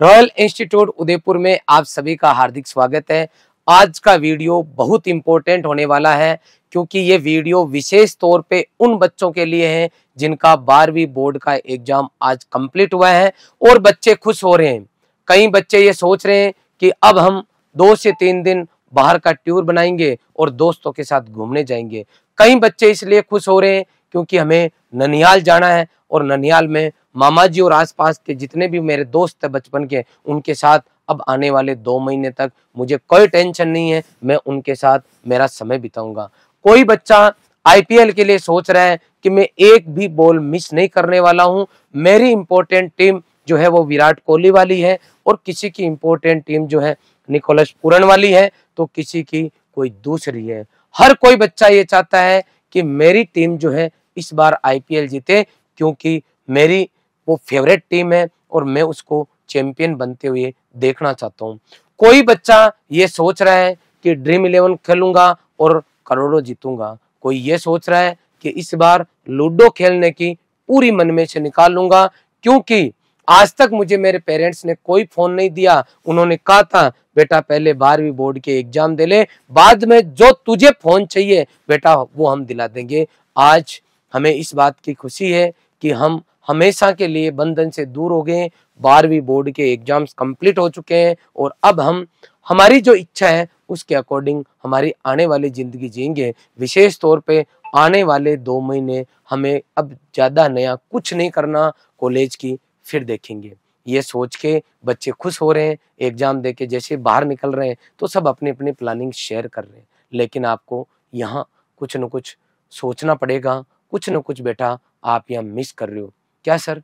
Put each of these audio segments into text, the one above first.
Royal institute Udaipur में आप सभी का हार्दिक स्वागत है। आज का वीडियो बहुत इंपॉर्टेंट होने वाला है क्योंकि ये वीडियो विशेष तौर पे उन बच्चों के लिए है जिनका 12वीं बोर्ड का एग्जाम आज कंप्लीट हुआ है और बच्चे खुश हो रहे हैं। कई बच्चे ये सोच रहे हैं कि अब हम 2 से 3 दिन बाहर का टूर बनाएंगे और दोस्तों के साथ घूमने जाएंगे। कई बच्चे इसलिए खुश हो रहे हैं क्योंकि हमें ननिहाल जाना है और ननिहाल में मामा जी और आसपास के जितने भी मेरे दोस्त है बचपन के, उनके साथ अब आने वाले 2 महीने तक मुझे कोई टेंशन नहीं है, मैं उनके साथ मेरा समय बिताऊंगा। कोई बच्चा आईपीएल के लिए सोच रहा है कि मैं एक भी बॉल मिस नहीं करने वाला हूं। मेरी इंपॉर्टेंट टीम जो है वो विराट कोहली वाली है और किसी की इंपॉर्टेंट टीम जो है निकोलस पूरन वाली है, तो किसी की कोई दूसरी है। हर कोई बच्चा ये चाहता है कि मेरी टीम जो है इस बार आईपीएल जीते क्योंकि मेरी वो फेवरेट टीम है और मैं उसको चैंपियन बनते हुए देखना चाहता हूँ। कोई बच्चा ये सोच रहा है कि ड्रीम 11 खेलूंगा और करोड़ों जीतूंगा। कोई ये सोच रहा है कि इस बार लूडो खेलने की पूरी मन में से निकाल लूंगा क्योंकि आज तक मुझे मेरे पेरेंट्स ने कोई फोन नहीं दिया। उन्होंने कहा था बेटा पहले 12वीं बोर्ड के एग्जाम दे ले, बाद में जो तुझे फोन चाहिए बेटा वो हम दिला देंगे। आज हमें इस बात की खुशी है कि हम हमेशा के लिए बंधन से दूर हो गए। 12वीं बोर्ड के एग्जाम्स कंप्लीट हो चुके हैं और अब हम हमारी जो इच्छा है उसके अकॉर्डिंग हमारी आने वाली जिंदगी जिएंगे। विशेष तौर पे आने वाले 2 महीने हमें अब ज्यादा नया कुछ नहीं करना, कॉलेज की फिर देखेंगे। ये सोच के बच्चे खुश हो रहे हैं। एग्जाम देके जैसे बाहर निकल रहे हैं तो सब अपनी अपनी प्लानिंग शेयर कर रहे हैं, लेकिन आपको यहाँ कुछ न कुछ सोचना पड़ेगा। कुछ न कुछ बेटा आप यहाँ मिस कर रहे हो। क्या सर,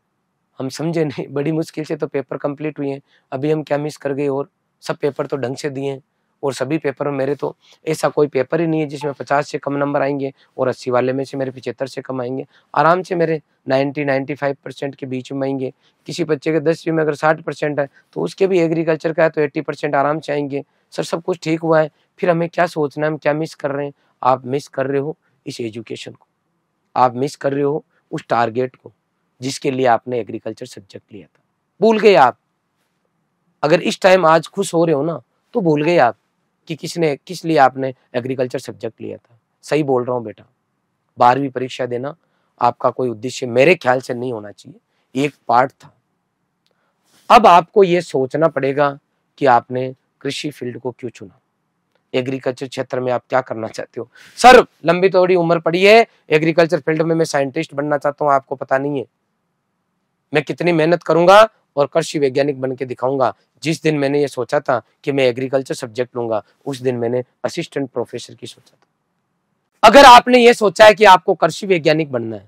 हम समझे नहीं, बड़ी मुश्किल से तो पेपर कंप्लीट हुए हैं, अभी हम क्या मिस कर गए? और सब पेपर तो ढंग से दिए हैं और सभी पेपर में मेरे तो ऐसा कोई पेपर ही नहीं है जिसमें 50 से कम नंबर आएंगे और 80 वाले में से मेरे 75 से कम आएंगे। आराम से मेरे 90-95% के बीच में आएंगे। किसी बच्चे के 10वीं में अगर 60% है तो उसके भी एग्रीकल्चर का है तो 80% आराम से आएंगे। सर सब कुछ ठीक हुआ है, फिर हमें क्या सोचना है, हम क्या मिस कर रहे हैं? आप मिस कर रहे हो इस एजुकेशन को, आप मिस कर रहे हो उस टारगेट को जिसके लिए आपने एग्रीकल्चर सब्जेक्ट लिया था। भूल गए आप। अगर इस टाइम आज खुश हो रहे हो ना तो भूल गए आप कि किस लिए आपने एग्रीकल्चर सब्जेक्ट लिया था। सही बोल रहा हूँ बेटा, 12वीं परीक्षा देना आपका कोई उद्देश्य मेरे ख्याल से नहीं होना चाहिए, एक पार्ट था। अब आपको ये सोचना पड़ेगा कि आपने कृषि फील्ड को क्यों चुना, एग्रीकल्चर क्षेत्र में आप क्या करना चाहते हो। सर लंबी थोड़ी उम्र पड़ी है, एग्रीकल्चर फील्ड में मैं साइंटिस्ट बनना चाहता हूँ, आपको पता नहीं है मैं कितनी मेहनत करूंगा और कृषि वैज्ञानिक बन के दिखाऊंगा। जिस दिन मैंने ये सोचा था कि मैं एग्रीकल्चर सब्जेक्ट लूंगा उस दिन मैंने असिस्टेंट प्रोफेसर की सोचा था। अगर आपने ये सोचा है कि आपको कृषि वैज्ञानिक बनना है,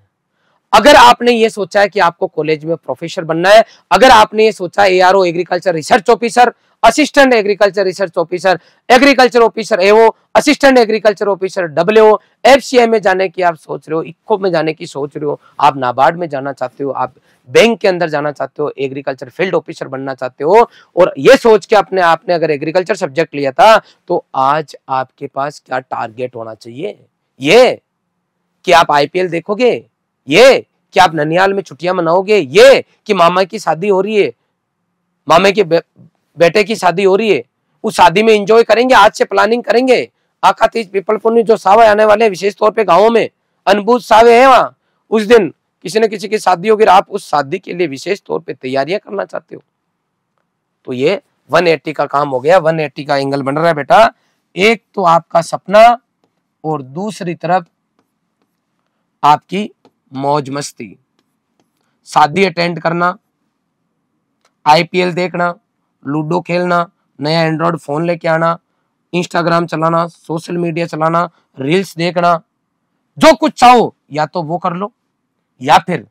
अगर आपने ये सोचा है कि आपको कॉलेज में प्रोफेसर बनना है, अगर आपने ये सोचा है ARO agriculture research officer, assistant agriculture research officer, agriculture officer AO, assistant agriculture officer WO, FCI में जाने की आप सोच रहे हो, इक्को में जाने की सोच रहे हो, आप नाबार्ड में जाना चाहते हो, आप बैंक के अंदर जाना चाहते हो, एग्रीकल्चर फील्ड ऑफिसर बनना चाहते हो और ये सोच के आपने अगर एग्रीकल्चर सब्जेक्ट लिया था तो आज आपके पास क्या टारगेट होना चाहिए? ये कि आप आईपीएल देखोगे, ये कि आप ननिहाल में छुट्टियां मनाओगे, ये कि मामा की शादी हो रही है, मामे के बेटे की शादी हो रही है, उस शादी में एंजॉय करेंगे, आज से प्लानिंग करेंगे। आका तीज पीपल पुण्य जो सावे आने वाले विशेष तौर पे गांवों में अनबूझ सावे है, वहां उस दिन किसी न किसी की शादी होगी, आप उस शादी के लिए विशेष तौर पे तैयारियां करना चाहते हो। तो ये 180 का काम हो गया, 180 का एंगल बन रहा है बेटा। एक तो आपका सपना और दूसरी तरफ आपकी मौज मस्ती, शादी अटेंड करना, आईपीएल देखना, लूडो खेलना, नया एंड्रॉइड फोन लेके आना, इंस्टाग्राम चलाना, सोशल मीडिया चलाना, रील्स देखना, जो कुछ चाहो या तो वो कर लो, या फिर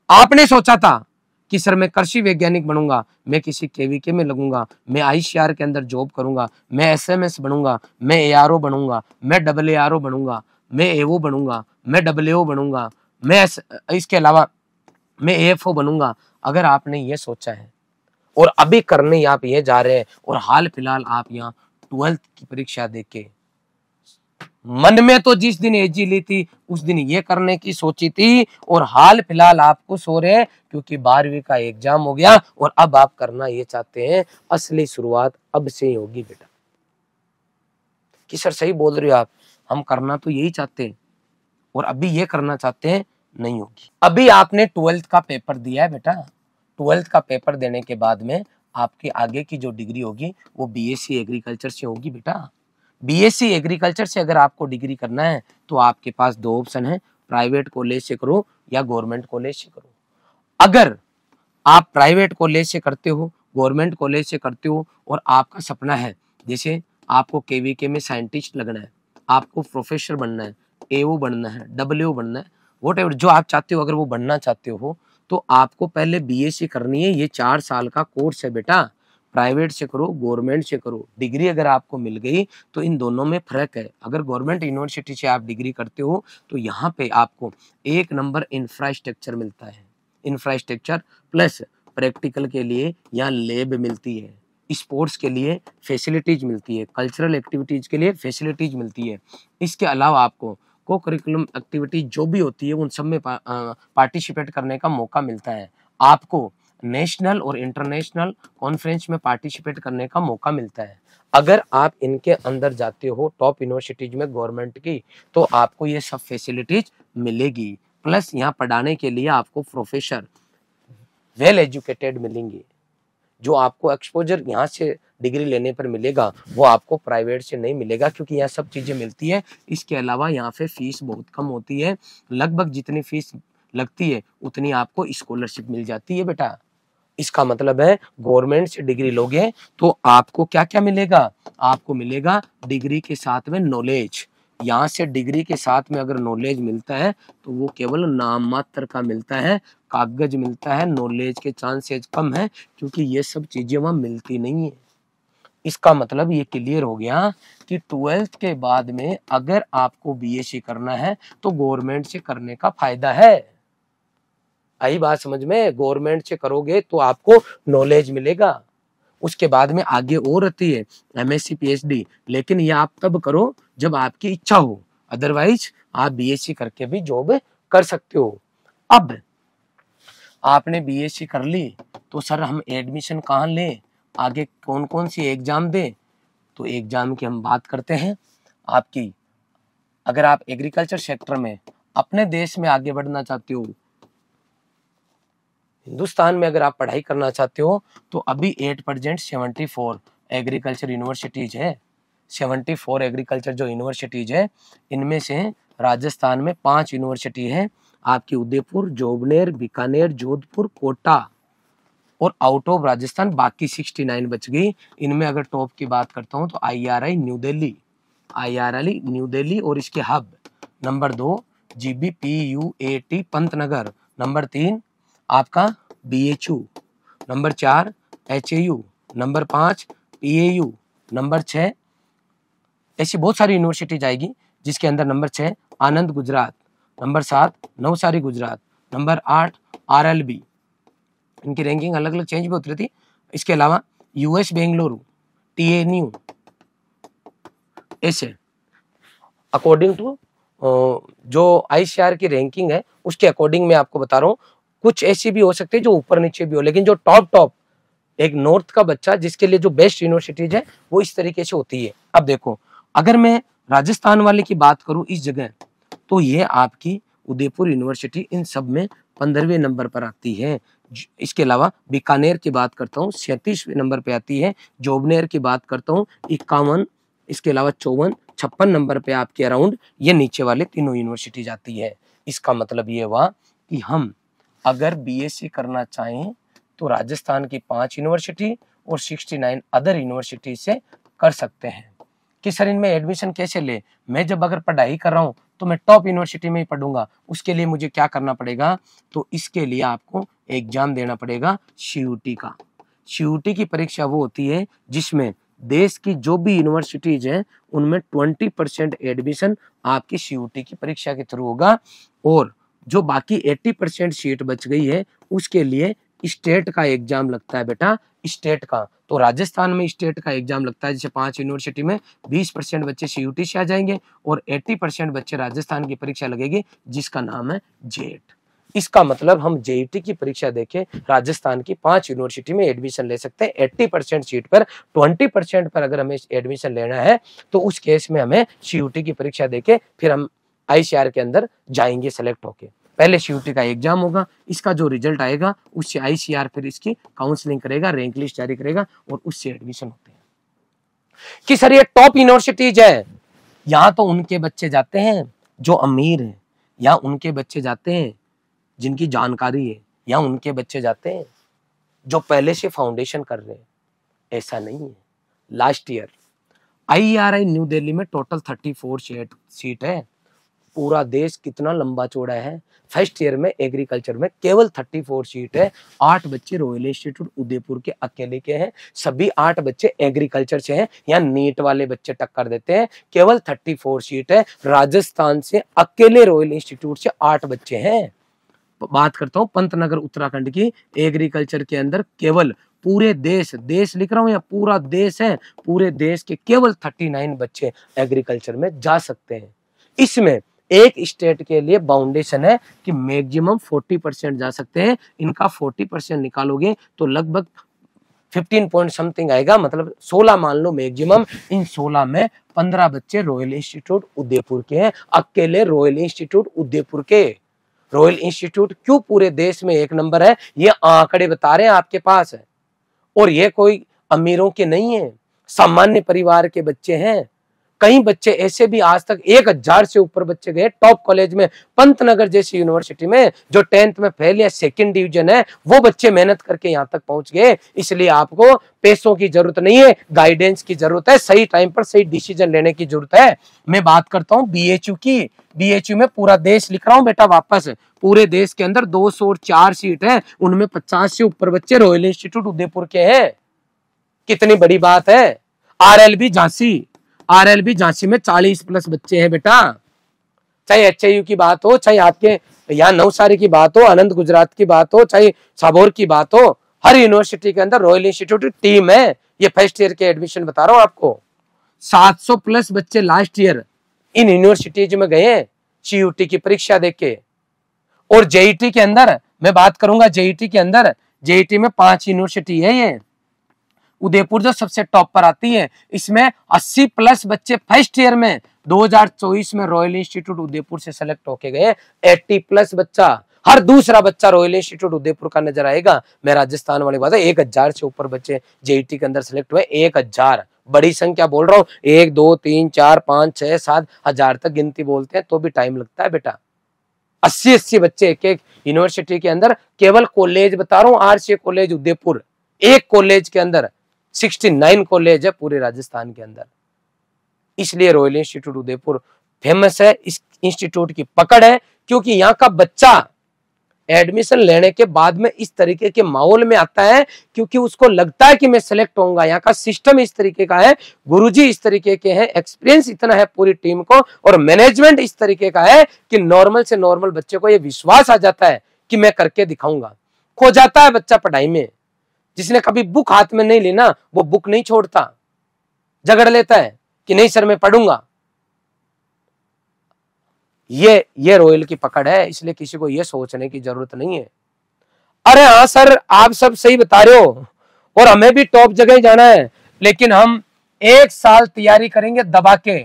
आपने सोचा था कि सर मैं कृषि वैज्ञानिक बनूंगा, मैं किसी केवीके में लगूंगा, मैं आईसीआर के अंदर जॉब करूंगा, मैं एसएमएस बनूंगा, मैं एआरओ बनूंगा, मैं डबल एआरओ बनूंगा, मैं एओ बनूंगा, मैं डब्ल्यूओ बनूंगा, मैं इसके अलावा मैं एएफओ बनूंगा। अगर आपने ये सोचा है और अभी करने आप ये जा रहे हैं और हाल फिलहाल आप यहाँ 12th की परीक्षा देके मन में तो जिस दिन एजी ली थी उस दिन ये करने की सोची थी, और हाल फिलहाल आपको सो रहे हैं क्योंकि 12वीं का एग्जाम हो गया और अब आप करना ये चाहते हैं। असली शुरुआत अब से ही होगी बेटा। कि सर सही बोल रहे हो आप, हम करना तो यही चाहते हैं और अभी ये करना चाहते हैं, नहीं होगी। अभी आपने 12th का पेपर दिया है बेटा, 12th का पेपर देने के बाद में आपके आगे की जो डिग्री होगी वो बीएससी एग्रीकल्चर से होगी बेटा। बीएससी एग्रीकल्चर से अगर आपको डिग्री करना है तो आपके पास दो ऑप्शन है, प्राइवेट कॉलेज से करो या गवर्नमेंट कॉलेज से करो। अगर आप प्राइवेट कॉलेज से करते हो, गवर्नमेंट कॉलेज से करते हो और आपका सपना है जैसे आपको केवीके में साइंटिस्ट लगना है, आपको प्रोफेसर बनना है, एओ बनना है, डब्ल्यू बनना है, व्हाटएवर जो आप चाहते हो, अगर वो बनना चाहते हो तो आपको पहले बीएससी करनी है। ये 4 साल का कोर्स है बेटा। प्राइवेट से करो, गवर्नमेंट से करो, डिग्री अगर आपको मिल गई तो इन दोनों में फर्क है। अगर गवर्नमेंट यूनिवर्सिटी से आप डिग्री करते हो तो यहाँ पे आपको 1 नंबर इंफ्रास्ट्रक्चर मिलता है, इंफ्रास्ट्रक्चर प्लस प्रैक्टिकल के लिए यहाँ लैब मिलती है, स्पोर्ट्स के लिए फैसिलिटीज मिलती है, कल्चरल एक्टिविटीज के लिए फैसिलिटीज मिलती है। इसके अलावा आपको को करिकुलम एक्टिविटीज जो भी होती है उन सब में पार्टिसिपेट करने का मौका मिलता है। आपको नेशनल और इंटरनेशनल कॉन्फ्रेंस में पार्टिसिपेट करने का मौका मिलता है। अगर आप इनके अंदर जाते हो टॉप यूनिवर्सिटीज में गवर्नमेंट की, तो आपको ये सब फैसिलिटीज मिलेगी। प्लस यहाँ पढ़ाने के लिए आपको प्रोफेसर वेल एजुकेटेड मिलेंगे। जो आपको एक्सपोजर यहाँ से डिग्री लेने पर मिलेगा वो आपको प्राइवेट से नहीं मिलेगा, क्योंकि यहाँ सब चीजें मिलती है। इसके अलावा यहाँ पे फीस बहुत कम होती है, लगभग जितनी फीस लगती है उतनी आपको स्कॉलरशिप मिल जाती है बेटा। इसका मतलब है गवर्नमेंट से डिग्री लोगे तो आपको क्या क्या मिलेगा, आपको मिलेगा डिग्री के साथ में नॉलेज। यहाँ से डिग्री के साथ में अगर नॉलेज मिलता है तो वो केवल नाम मात्र का मिलता है, कागज मिलता है, नॉलेज के चांसेस कम है, क्योंकि ये सब चीजें वहां मिलती नहीं है। इसका मतलब ये क्लियर हो गया कि 12th के बाद में अगर आपको बीएससी करना है तो गवर्नमेंट से करने का फायदा है। आई बात समझ में? गवर्नमेंट से करोगे तो आपको नॉलेज मिलेगा। उसके बाद में आगे और रहती है एमएससी पीएचडी, लेकिन ये आप तब करो जब आपकी इच्छा हो, अदरवाइज आप बीएससी करके भी जॉब कर सकते हो। अब आपने बीएससी कर ली तो सर हम एडमिशन कहाँ लें, आगे कौन कौन सी एग्जाम दें? तो एग्जाम की हम बात करते हैं। आपकी अगर आप एग्रीकल्चर सेक्टर में अपने देश में आगे बढ़ना चाहते हो, हिंदुस्तान में अगर आप पढ़ाई करना चाहते हो, तो अभी 74 एग्रीकल्चर यूनिवर्सिटीज है। 74 एग्रीकल्चर जो यूनिवर्सिटीज है, इनमें से राजस्थान में 5 यूनिवर्सिटी है आपकी, उदयपुर, जोबनेर, बीकानेर, जोधपुर, कोटा, और आउट ऑफ राजस्थान बाकी 69 बच गई। इनमें अगर टॉप की बात करता हूँ तो आईआरआई न्यू दिल्ली और इसके हब नंबर 2 जीबीपीयूएटी पंतनगर, नंबर 3 आपका BHU, number 4 HAU, number 5 PAU, number 6 ऐसी बहुत सारी यूनिवर्सिटी जाएगी, जिसके अंदर number 6 Anand Gujarat, number 7 Navsari Gujarat, number 8 RLB. इनकी रैंकिंग अलग अलग चेंज भी होती रहती। इसके अलावा यूएस बेंगलुरु, टीएनयू, ऐसे अकॉर्डिंग टू जो आईसीआर की रैंकिंग है उसके अकॉर्डिंग मैं आपको बता रहा हूँ। कुछ ऐसी भी हो सकती है जो ऊपर नीचे भी हो, लेकिन जो टॉप एक नॉर्थ का बच्चा जिसके लिए जो बेस्ट यूनिवर्सिटीज है वो इस तरीके से होती है। अब देखो, अगर मैं राजस्थान वाले की बात करूं इस जगह, तो ये आपकी उदयपुर यूनिवर्सिटी इन सब में 15वें नंबर पर आती है। इसके अलावा बीकानेर की बात करता हूँ 37वें नंबर पे आती है। जोबनेर की बात करता हूँ 51, इसके अलावा 54, 56 नंबर पे आपके अराउंड ये नीचे वाले तीनों यूनिवर्सिटी जाती है। इसका मतलब ये हुआ कि हम अगर बीएससी करना चाहें तो राजस्थान की 5 यूनिवर्सिटी और 69 अदर यूनिवर्सिटी से कर सकते हैं। कि सर इनमें एडमिशन कैसे ले? मैं जब अगर पढ़ाई कर रहा हूँ तो मैं टॉप यूनिवर्सिटी में ही पढ़ूंगा, उसके लिए मुझे क्या करना पड़ेगा? तो इसके लिए आपको एग्जाम देना पड़ेगा सीयूटी का। सीयूटी की परीक्षा वो होती है जिसमें देश की जो भी यूनिवर्सिटीज है उनमें 20% एडमिशन आपकी सीयूटी की परीक्षा के थ्रू होगा, और जो बाकी 80% सीट बच गई है उसके लिए स्टेट का एग्जाम लगता है बेटा, स्टेट का। तो राजस्थान में स्टेट का एग्जाम लगता है, जैसे 5 यूनिवर्सिटी में 20% बच्चे CUT से आ जाएंगे और 80% बच्चे राजस्थान की परीक्षा लगेगी जिसका नाम है जेट। इसका मतलब हम JET की परीक्षा देके राजस्थान की 5 यूनिवर्सिटी में एडमिशन ले सकते हैं 80% सीट पर। 20% पर अगर हमें एडमिशन लेना है तो उस केस में हमें CUT की परीक्षा देके फिर हम ICAR के अंदर जाएंगे सेलेक्ट होके। पहले CUT का एग्जाम होगा, इसका जो रिजल्ट आएगा उससे ICAR फिर इसकी काउंसलिंग करेगा, रैंक लिस्ट जारी करेगा और उससे एडमिशन होते हैं। कि सर ये टॉप यूनिवर्सिटीज है, यहाँ तो उनके बच्चे जाते हैं जो अमीर हैं, या उनके बच्चे जाते हैं जिनकी जानकारी है, या उनके बच्चे जाते हैं जो पहले से फाउंडेशन कर रहे हैं। ऐसा नहीं है। Last year IRI new Delhi में टोटल 34 सीट है। पूरा देश कितना लंबा चौड़ा है। फर्स्ट ईयर में एग्रीकल्चर में केवल 34 सीट है। 8 बच्चे रॉयल इंस्टीट्यूट उदयपुर के अकेले के हैं, सभी 8 बच्चे एग्रीकल्चर से हैं, या नीट वाले बच्चे टक्कर देते हैं। केवल 34 सीट है। राजस्थान से अकेले रॉयल इंस्टीट्यूट से 8 बच्चे हैं। बात करता हूँ पंतनगर उत्तराखंड की, एग्रीकल्चर के अंदर केवल पूरे देश लिख रहा हूँ या पूरा देश है, पूरे देश के केवल 39 बच्चे एग्रीकल्चर में जा सकते हैं। इसमें एक स्टेट के लिए बाउंडेशन है कि मैक्सिमम 40% जा सकते हैं। इनका 40% निकालोगे तो लगभग 15 पॉइंट समथिंग आएगा, मतलब 16 मान लो मैक्सिमम। इन 16 में 15 बच्चे रॉयल इंस्टीट्यूट उदयपुर के हैं, अकेले रॉयल इंस्टीट्यूट उदयपुर के। रॉयल इंस्टीट्यूट क्यों पूरे देश में 1 नंबर है, ये आंकड़े बता रहे हैं आपके पास है। और ये कोई अमीरों के नहीं है, सामान्य परिवार के बच्चे हैं। कई बच्चे ऐसे भी आज तक 1000 से ऊपर बच्चे गए टॉप कॉलेज में, पंतनगर जैसी यूनिवर्सिटी में जो 10th में फेल या 2nd डिवीजन है, वो बच्चे मेहनत करके यहाँ तक पहुंच गए। इसलिए आपको पैसों की जरूरत नहीं है, गाइडेंस की जरूरत है, सही टाइम पर सही डिसीजन लेने की जरूरत है। मैं बात करता हूँ BHU की। BHU में पूरा देश लिख रहा हूँ बेटा वापस, पूरे देश के अंदर 204 सीट है, उनमें 50 से ऊपर बच्चे रॉयल इंस्टीट्यूट उदयपुर के हैं। कितनी बड़ी बात है। RLB झांसी में 40+ बच्चे हैं बेटा। चाहे HIU की बात हो, चाहे आपके यहाँ नवसारी की बात हो, आनंद गुजरात की बात हो, चाहे साबोर की बात हो, हर यूनिवर्सिटी के अंदर रॉयल इंस्टीट्यूट की टीम है। ये फर्स्ट ईयर के एडमिशन बता रहा हूँ आपको। 700+ बच्चे लास्ट ईयर इन यूनिवर्सिटीज में गए हैं CUT की परीक्षा देके। और JET के अंदर मैं बात करूंगा, JET के अंदर, JET में 5 यूनिवर्सिटी है। ये उदयपुर जो सबसे टॉप पर आती है, इसमें 80+ बच्चे फर्स्ट ईयर में 2024 में रॉयल इंस्टीट्यूट उदयपुर से सेलेक्ट होके गए। 80+ बच्चा, हर दूसरा बच्चा रॉयल इंस्टीट्यूट उदयपुर का नजर आएगा। मैं राजस्थान वाली बात है, 1000 से ऊपर बच्चे JET के अंदर सेलेक्ट हुए। 1000 बड़ी संख्या बोल रहा हूँ, 1 2 3 4 5 6 7 हजार तक गिनती बोलते हैं तो भी टाइम लगता है बेटा। 80 बच्चे एक यूनिवर्सिटी के अंदर। केवल कॉलेज बता रहा हूँ, RCA कॉलेज उदयपुर, एक कॉलेज के अंदर 69 कॉलेज है पूरे राजस्थान के अंदर। इसलिए रॉयल इंस्टीट्यूट उदयपुर फेमस है। इस इंस्टीट्यूट की पकड़ है क्योंकि यहाँ का बच्चा एडमिशन लेने के बाद में इस तरीके के माहौल में आता है क्योंकि उसको लगता है कि मैं सेलेक्ट होऊंगा। यहाँ का सिस्टम इस तरीके का है, गुरुजी इस तरीके के हैं, एक्सपीरियंस इतना है पूरी टीम को, और मैनेजमेंट इस तरीके का है कि नॉर्मल से नॉर्मल बच्चे को ये विश्वास आ जाता है कि मैं करके दिखाऊंगा। खो जाता है बच्चा पढ़ाई में, जिसने कभी बुक हाथ में नहीं ली ना, वो बुक नहीं छोड़ता, झगड़ लेता है कि नहीं सर मैं पढ़ूंगा। ये रॉयल की पकड़ है, इसलिए किसी को ये सोचने की जरूरत नहीं है। अरे हाँ सर आप सब सही बता रहे हो और हमें भी टॉप जगह जाना है, लेकिन हम 1 साल तैयारी करेंगे दबा के।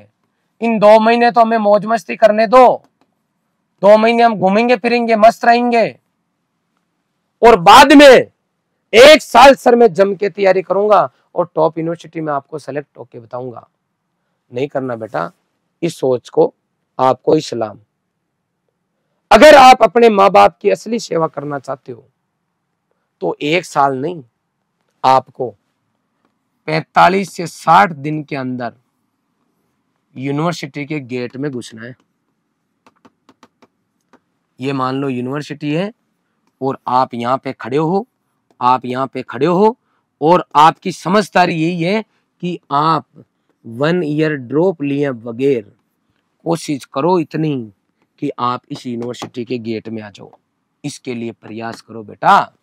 इन 2 महीने तो हमें मौज मस्ती करने दो, 2 महीने हम घूमेंगे फिरेंगे, मस्त रहेंगे, और बाद में 1 साल सर मैं जम के तैयारी करूंगा और टॉप यूनिवर्सिटी में आपको सेलेक्ट होके बताऊंगा। नहीं करना बेटा इस सोच को, आपको इस्लाम। अगर आप अपने माँ बाप की असली सेवा करना चाहते हो तो 1 साल नहीं, आपको 45 से 60 दिन के अंदर यूनिवर्सिटी के गेट में घुसना है। ये मान लो यूनिवर्सिटी है और आप यहाँ पे खड़े हो, और आपकी समझदारी यही है कि आप 1 ईयर ड्रॉप लिए बगैर कोशिश करो इतनी कि आप इस यूनिवर्सिटी के गेट में आ जाओ। इसके लिए प्रयास करो बेटा।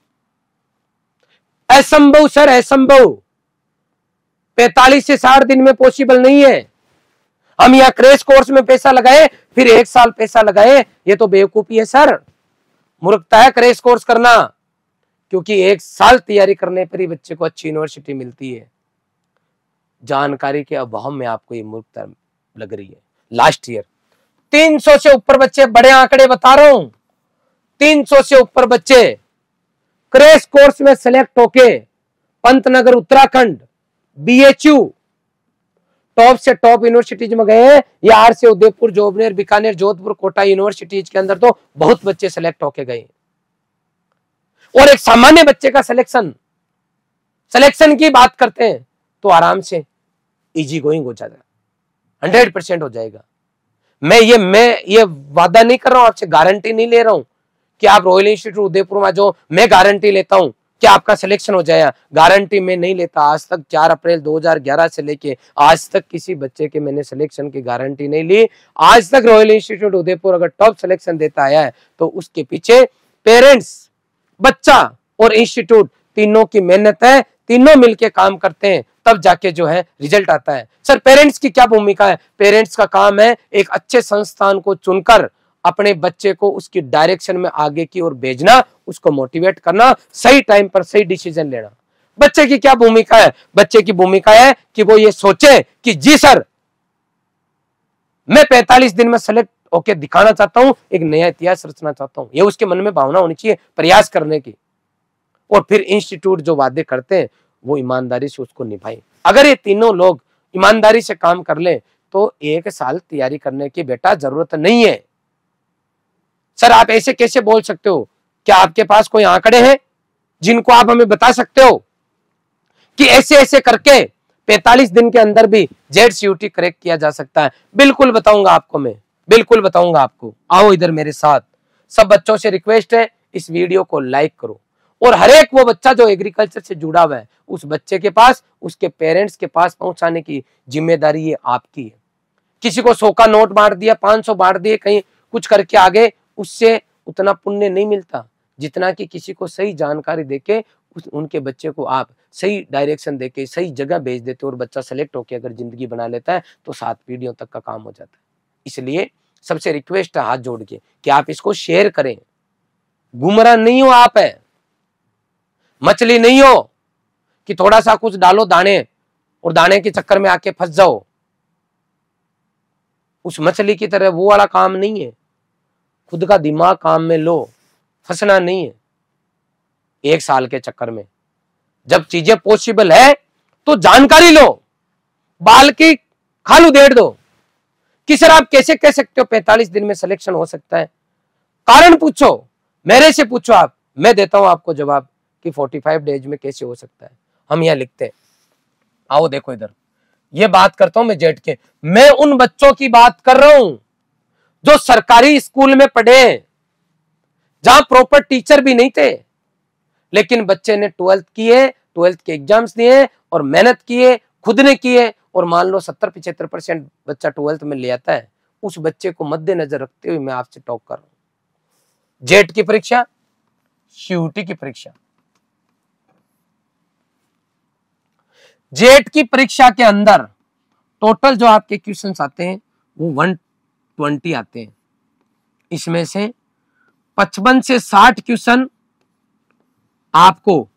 असंभव सर, असंभव। 45 से 60 दिन में पॉसिबल नहीं है। हम यहाँ क्रैश कोर्स में पैसा लगाए, फिर 1 साल पैसा लगाए, ये तो बेवकूफी है सर, मूर्खता है क्रैश कोर्स करना। क्योंकि 1 साल तैयारी करने पर ही बच्चे को अच्छी यूनिवर्सिटी मिलती है। जानकारी के अभाव में आपको ये मूर्खता लग रही है। लास्ट ईयर 300 से ऊपर बच्चे, बड़े आंकड़े बता रहा हूं, 300 से ऊपर बच्चे क्रैश कोर्स में सेलेक्ट होके पंतनगर उत्तराखंड, BHU टॉप से टॉप यूनिवर्सिटीज में गए हैं। या आर से उदयपुर, जोबनेर, बीकानेर, जोधपुर, कोटा यूनिवर्सिटीज के अंदर तो बहुत बच्चे सेलेक्ट होके गए। और एक सामान्य बच्चे का सिलेक्शन की बात करते हैं तो आराम से इजी गोइंग हो जाएगा, 100% हो जाएगा। मैं ये वादा नहीं कर रहा हूं आपसे, गारंटी नहीं ले रहा हूं कि आप रॉयल इंस्टीट्यूट उदयपुर में जो मैं गारंटी लेता हूं कि आपका सिलेक्शन हो जाएगा, गारंटी मैं नहीं लेता। आज तक 4 अप्रैल 2011 से लेके आज तक किसी बच्चे के मैंने सिलेक्शन की गारंटी नहीं ली। आज तक रॉयल इंस्टीट्यूट उदयपुर अगर टॉप सिलेक्शन देता आया है तो उसके पीछे पेरेंट्स, बच्चा और इंस्टीट्यूट तीनों की मेहनत है, तीनों मिलके काम करते हैं, तब जाके जो है रिजल्ट आता है। सर पेरेंट्स की क्या भूमिका है? पेरेंट्स का काम है एक अच्छे संस्थान को चुनकर अपने बच्चे को उसकी डायरेक्शन में आगे की ओर भेजना, उसको मोटिवेट करना, सही टाइम पर सही डिसीजन लेना। बच्चे की क्या भूमिका है? बच्चे की भूमिका है कि वो ये सोचे कि जी सर, मैं 45 दिन में सेलेक्ट होके दिखाना चाहता हूं, एक नया इतिहास रचना चाहता हूं। ये उसके मन में भावना होनी चाहिए प्रयास करने की। और फिर इंस्टीट्यूट जो वादे करते हैं वो ईमानदारी से उसको निभाए। अगर ये तीनों लोग ईमानदारी से काम कर ले तो 1 साल तैयारी करने की बेटा जरूरत नहीं है। सर आप ऐसे कैसे बोल सकते हो? क्या आपके पास कोई आंकड़े हैं जिनको आप हमें बता सकते हो कि ऐसे ऐसे करके 45 दिन के अंदर भी ZCUT क्रैक किया जा सकता है? बिल्कुल बताऊंगा आपको, मैं बिल्कुल बताऊंगा आपको। आओ इधर मेरे साथ। सब बच्चों से रिक्वेस्ट है इस वीडियो को लाइक करो, और हर एक वो बच्चा जो एग्रीकल्चर से जुड़ा हुआ है उस बच्चे के पास, उसके पेरेंट्स के पास पहुंचाने की जिम्मेदारी ये आपकी है। किसी को 100 का नोट बांट दिया, 500 बांट दिए, कहीं कुछ करके आगे, उससे उतना पुण्य नहीं मिलता जितना कि किसी को सही जानकारी देके उनके बच्चे को आप सही डायरेक्शन देके सही जगह भेज देते हो और बच्चा सेलेक्ट होकर अगर जिंदगी बना लेता है तो 7 पीढ़ियों तक का काम हो जाता है। इसलिए सबसे रिक्वेस्ट है हाथ जोड़ के कि आप इसको शेयर करें। गुमराह नहीं हो आप, है मछली नहीं हो कि थोड़ा सा कुछ डालो दाने और दाने के चक्कर में आके फंस जाओ। उस मछली की तरह वो वाला काम नहीं है। खुद का दिमाग काम में लो, फंसना नहीं है 1 साल के चक्कर में। जब चीजें पॉसिबल है तो जानकारी लो, बाल की खाल उधेड़ दो कि सर आप कैसे कह सकते हो 45 दिन में सिलेक्शन हो सकता है? कारण पूछो, मेरे से पूछो आप, मैं देता हूं आपको जवाब कि 45 डेज में कैसे हो सकता है। हम यहां लिखते हैं, आओ देखो इधर, ये बात करता हूं मैं जेट के। मैं उन बच्चों की बात कर रहा हूं जो सरकारी स्कूल में पढ़े, जहां प्रॉपर टीचर भी नहीं थे, लेकिन बच्चे ने 12th किए, 12th के एग्जाम्स दिए और मेहनत किए, खुद ने किए, और मान लो 70-75% बच्चा 12th में ले आता है। उस बच्चे को मद्देनजर रखते हुए मैं आपसे टॉक कर रहा हूं। जेट की परीक्षा, CUT की परीक्षा, जेट की परीक्षा के अंदर टोटल जो आपके क्वेश्चंस आते हैं वो 120 आते हैं। इसमें से 55 से 60 क्वेश्चन आपको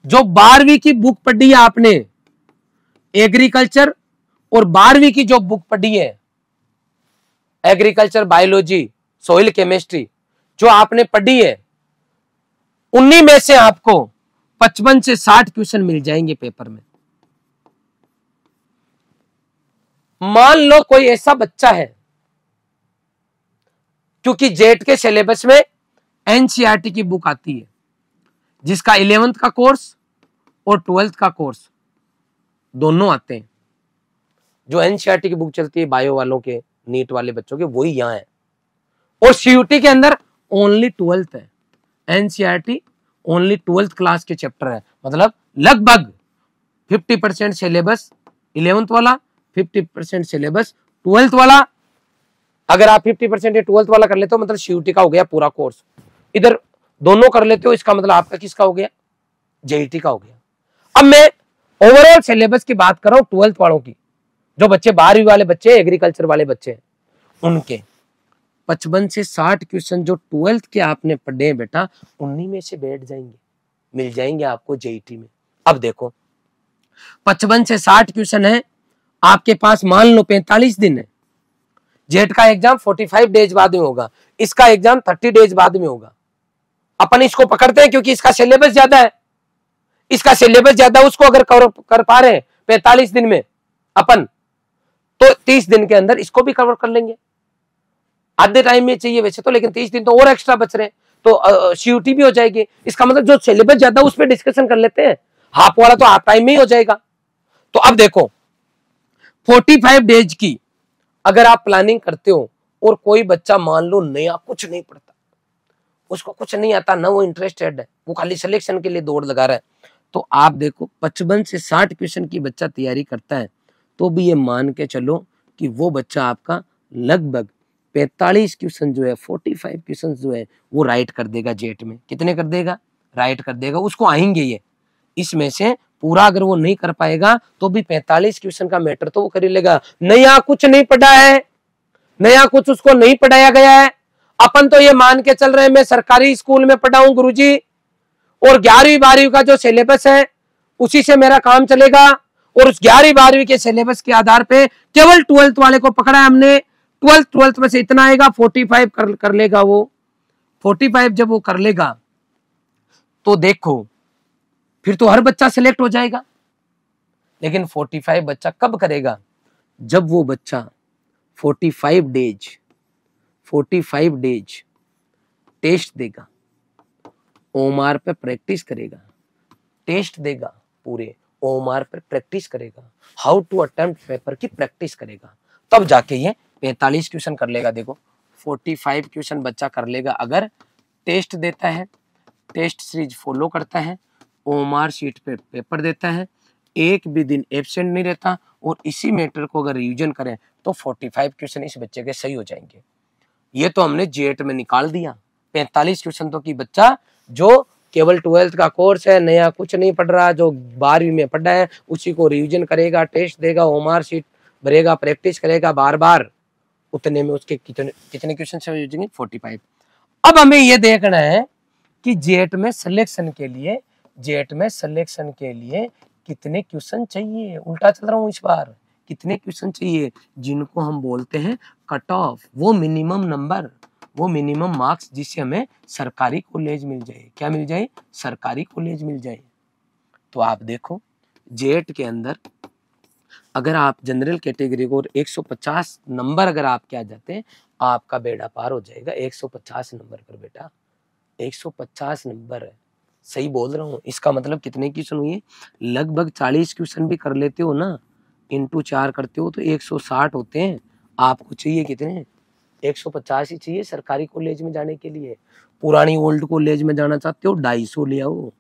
जो 12वीं की बुक पढ़ी है आपने एग्रीकल्चर, और 12वीं की जो बुक पढ़ी है एग्रीकल्चर बायोलॉजी, सॉइल केमिस्ट्री, जो आपने पढ़ी है, उन्हीं में से आपको 55 से 60 क्वेश्चन मिल जाएंगे पेपर में। मान लो कोई ऐसा बच्चा है, क्योंकि जेट के सिलेबस में NCERT की बुक आती है जिसका 11th का कोर्स और 12th का कोर्स दोनों आते हैं। जो NCERT की बुक चलती है बायो वालों के, नीट वाले बच्चों के, वही यहां है। और CUT के अंदर ओनली 12th है। NCERT ओनली 12th क्लास के चैप्टर है, मतलब लगभग 50% सिलेबस 11th वाला, 50% सिलेबस 12th वाला। अगर आप 50% 12th वाला कर लेते हो मतलब CUT का हो गया पूरा कोर्स। इधर दोनों कर लेते हो, इसका मतलब आपका किसका हो गया? JET का हो गया। अब मैं ओवरऑल सिलेबस की बात कर रहा हूँ 12th वालों की, जो बच्चे 12वीं वाले बच्चे, एग्रीकल्चर वाले बच्चे, उनके 55 से 60 क्वेश्चन जो 12th के आपने पढ़े हैं बेटा, उन्हीं में से बैठ जाएंगे, मिल जाएंगे आपको जेईटी में। अब देखो 55 से 60 क्वेश्चन है आपके पास, मान लो 45 दिन है। जेट का एग्जाम 45 डेज बाद में होगा, इसका एग्जाम 30 डेज बाद में होगा। अपन इसको पकड़ते हैं क्योंकि इसका सिलेबस ज्यादा है, इसका सिलेबस ज्यादा, उसको अगर कर पा रहे हैं 45 दिन में अपन, तो 30 दिन के अंदर इसको भी कवर कर लेंगे। आधे टाइम में चाहिए वैसे तो, लेकिन 30 दिन तो और एक्स्ट्रा बच रहे हैं, तो सीयूटी भी हो जाएगी। इसका मतलब जो सिलेबस ज्यादा उस पर डिस्कशन कर लेते हैं, हाफ वाला तो हाफ टाइम में ही हो जाएगा। तो अब देखो 45 डेज की अगर आप प्लानिंग करते हो और कोई बच्चा मान लो नया कुछ नहीं पढ़ता, उसको कुछ नहीं आता, ना वो इंटरेस्टेड है, वो खाली सिलेक्शन के लिए दौड़ लगा रहा है, तो आप देखो 55 से 60 क्वेश्चन की बच्चा तैयारी करता है, तो भी ये मान के चलो कि वो बच्चा आपका लगभग 45 क्वेश्चन जो है, 45 क्वेश्चन जो है वो राइट कर देगा जेट में। कितने कर देगा? राइट कर देगा, उसको आएंगे ये। इसमें से पूरा अगर वो नहीं कर पाएगा तो भी 45 क्वेश्चन का मैटर तो वो कर ही लेगा। नया कुछ नहीं पढ़ा है, नया कुछ उसको नहीं पढ़ाया गया है। अपन तो ये मान के चल रहे हैं मैं सरकारी स्कूल में पढ़ा हूं गुरुजी, और 11वीं 12वीं का जो सिलेबस है उसी से मेरा काम चलेगा, और उस 11वीं 12वीं के सिलेबस के आधार पे केवल 12th वाले को पकड़ा है हमने। 12th में से इतना आएगा, 45 कर लेगा वो। 45 जब वो कर लेगा तो देखो फिर तो हर बच्चा सिलेक्ट हो जाएगा। लेकिन 45 बच्चा कब करेगा? जब वो बच्चा 45 डेज टेस्ट देगा, ओएमआर पे प्रैक्टिस करेगा, टेस्ट देगा, पूरे ओएमआर पे प्रैक्टिस करेगा, हाउ टू अटेम्प्ट पेपर की प्रैक्टिस करेगा, तब जाके ये 45 क्वेश्चन कर लेगा। देखो 45 क्वेश्चन बच्चा कर लेगा अगर टेस्ट देता है, टेस्ट सीरीज फॉलो करता है, ओएमआर शीट पे पेपर देता है, एक भी दिन एब्सेंट नहीं रहता, और इसी मैटर को अगर रिवीजन करें तो 45 क्वेश्चन इस बच्चे के सही हो जाएंगे। ये तो हमने जेट में निकाल दिया। 45 क्वेश्चन तो की बच्चा जो केवल 12th का कोर्स है, नया कुछ नहीं पढ़ रहा, जो 12वीं में पढ़ा है उसी को रिवीजन करेगा, टेस्ट देगा, ओएमआर शीट भरेगा, प्रैक्टिस करेगा बार बार, उतने में उसके कितने क्वेश्चन से हो जाएंगे? 45। अब हमें ये देखना है कि जेट में सिलेक्शन के लिए कितने क्वेश्चन चाहिए। उल्टा चल रहा हूं इस बार, कितने क्वेश्चन चाहिए? जिनको हम बोलते हैं कट ऑफ, वो मिनिमम नंबर, वो मिनिमम मार्क्स, जिससे हमें सरकारी कॉलेज मिल जाए। क्या मिल जाए? सरकारी कॉलेज मिल जाए। तो आप देखो जेट के अंदर अगर आप जनरल कैटेगरी को 150 नंबर अगर आपके आ जाते हैं, आपका बेड़ा पार हो जाएगा। 150 नंबर पर बेटा, 150 नंबर है, सही बोल रहा हूँ। इसका मतलब कितने क्वेश्चन हुए? लगभग 40 क्वेश्चन भी कर लेते हो ना, इंटू 4 करते हो तो 160 होते हैं। आपको चाहिए कितने? 150 ही चाहिए सरकारी कॉलेज में जाने के लिए। पुरानी ओल्ड कॉलेज में जाना चाहते हो 250 ले आओ,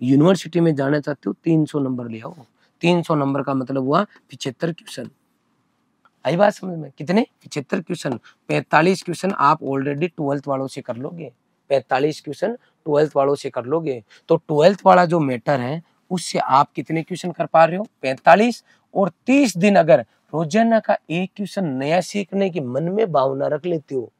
यूनिवर्सिटी में जाना चाहते हो 300 नंबर ले आओ। 300 नंबर का मतलब हुआ 75 क्वेश्चन। आई बात समझ में? कितने? 75 क्वेश्चन। 45 क्वेश्चन आप ऑलरेडी 12th वालों से कर लोगे, 45 क्वेश्चन 12th वालों से कर लोगे। तो 12th वाला जो मैटर है उससे आप कितने क्वेश्चन कर पा रहे हो? 45। और 30 दिन अगर रोजाना का एक क्वेश्चन नया सीखने की मन में भावना रख लेते हो,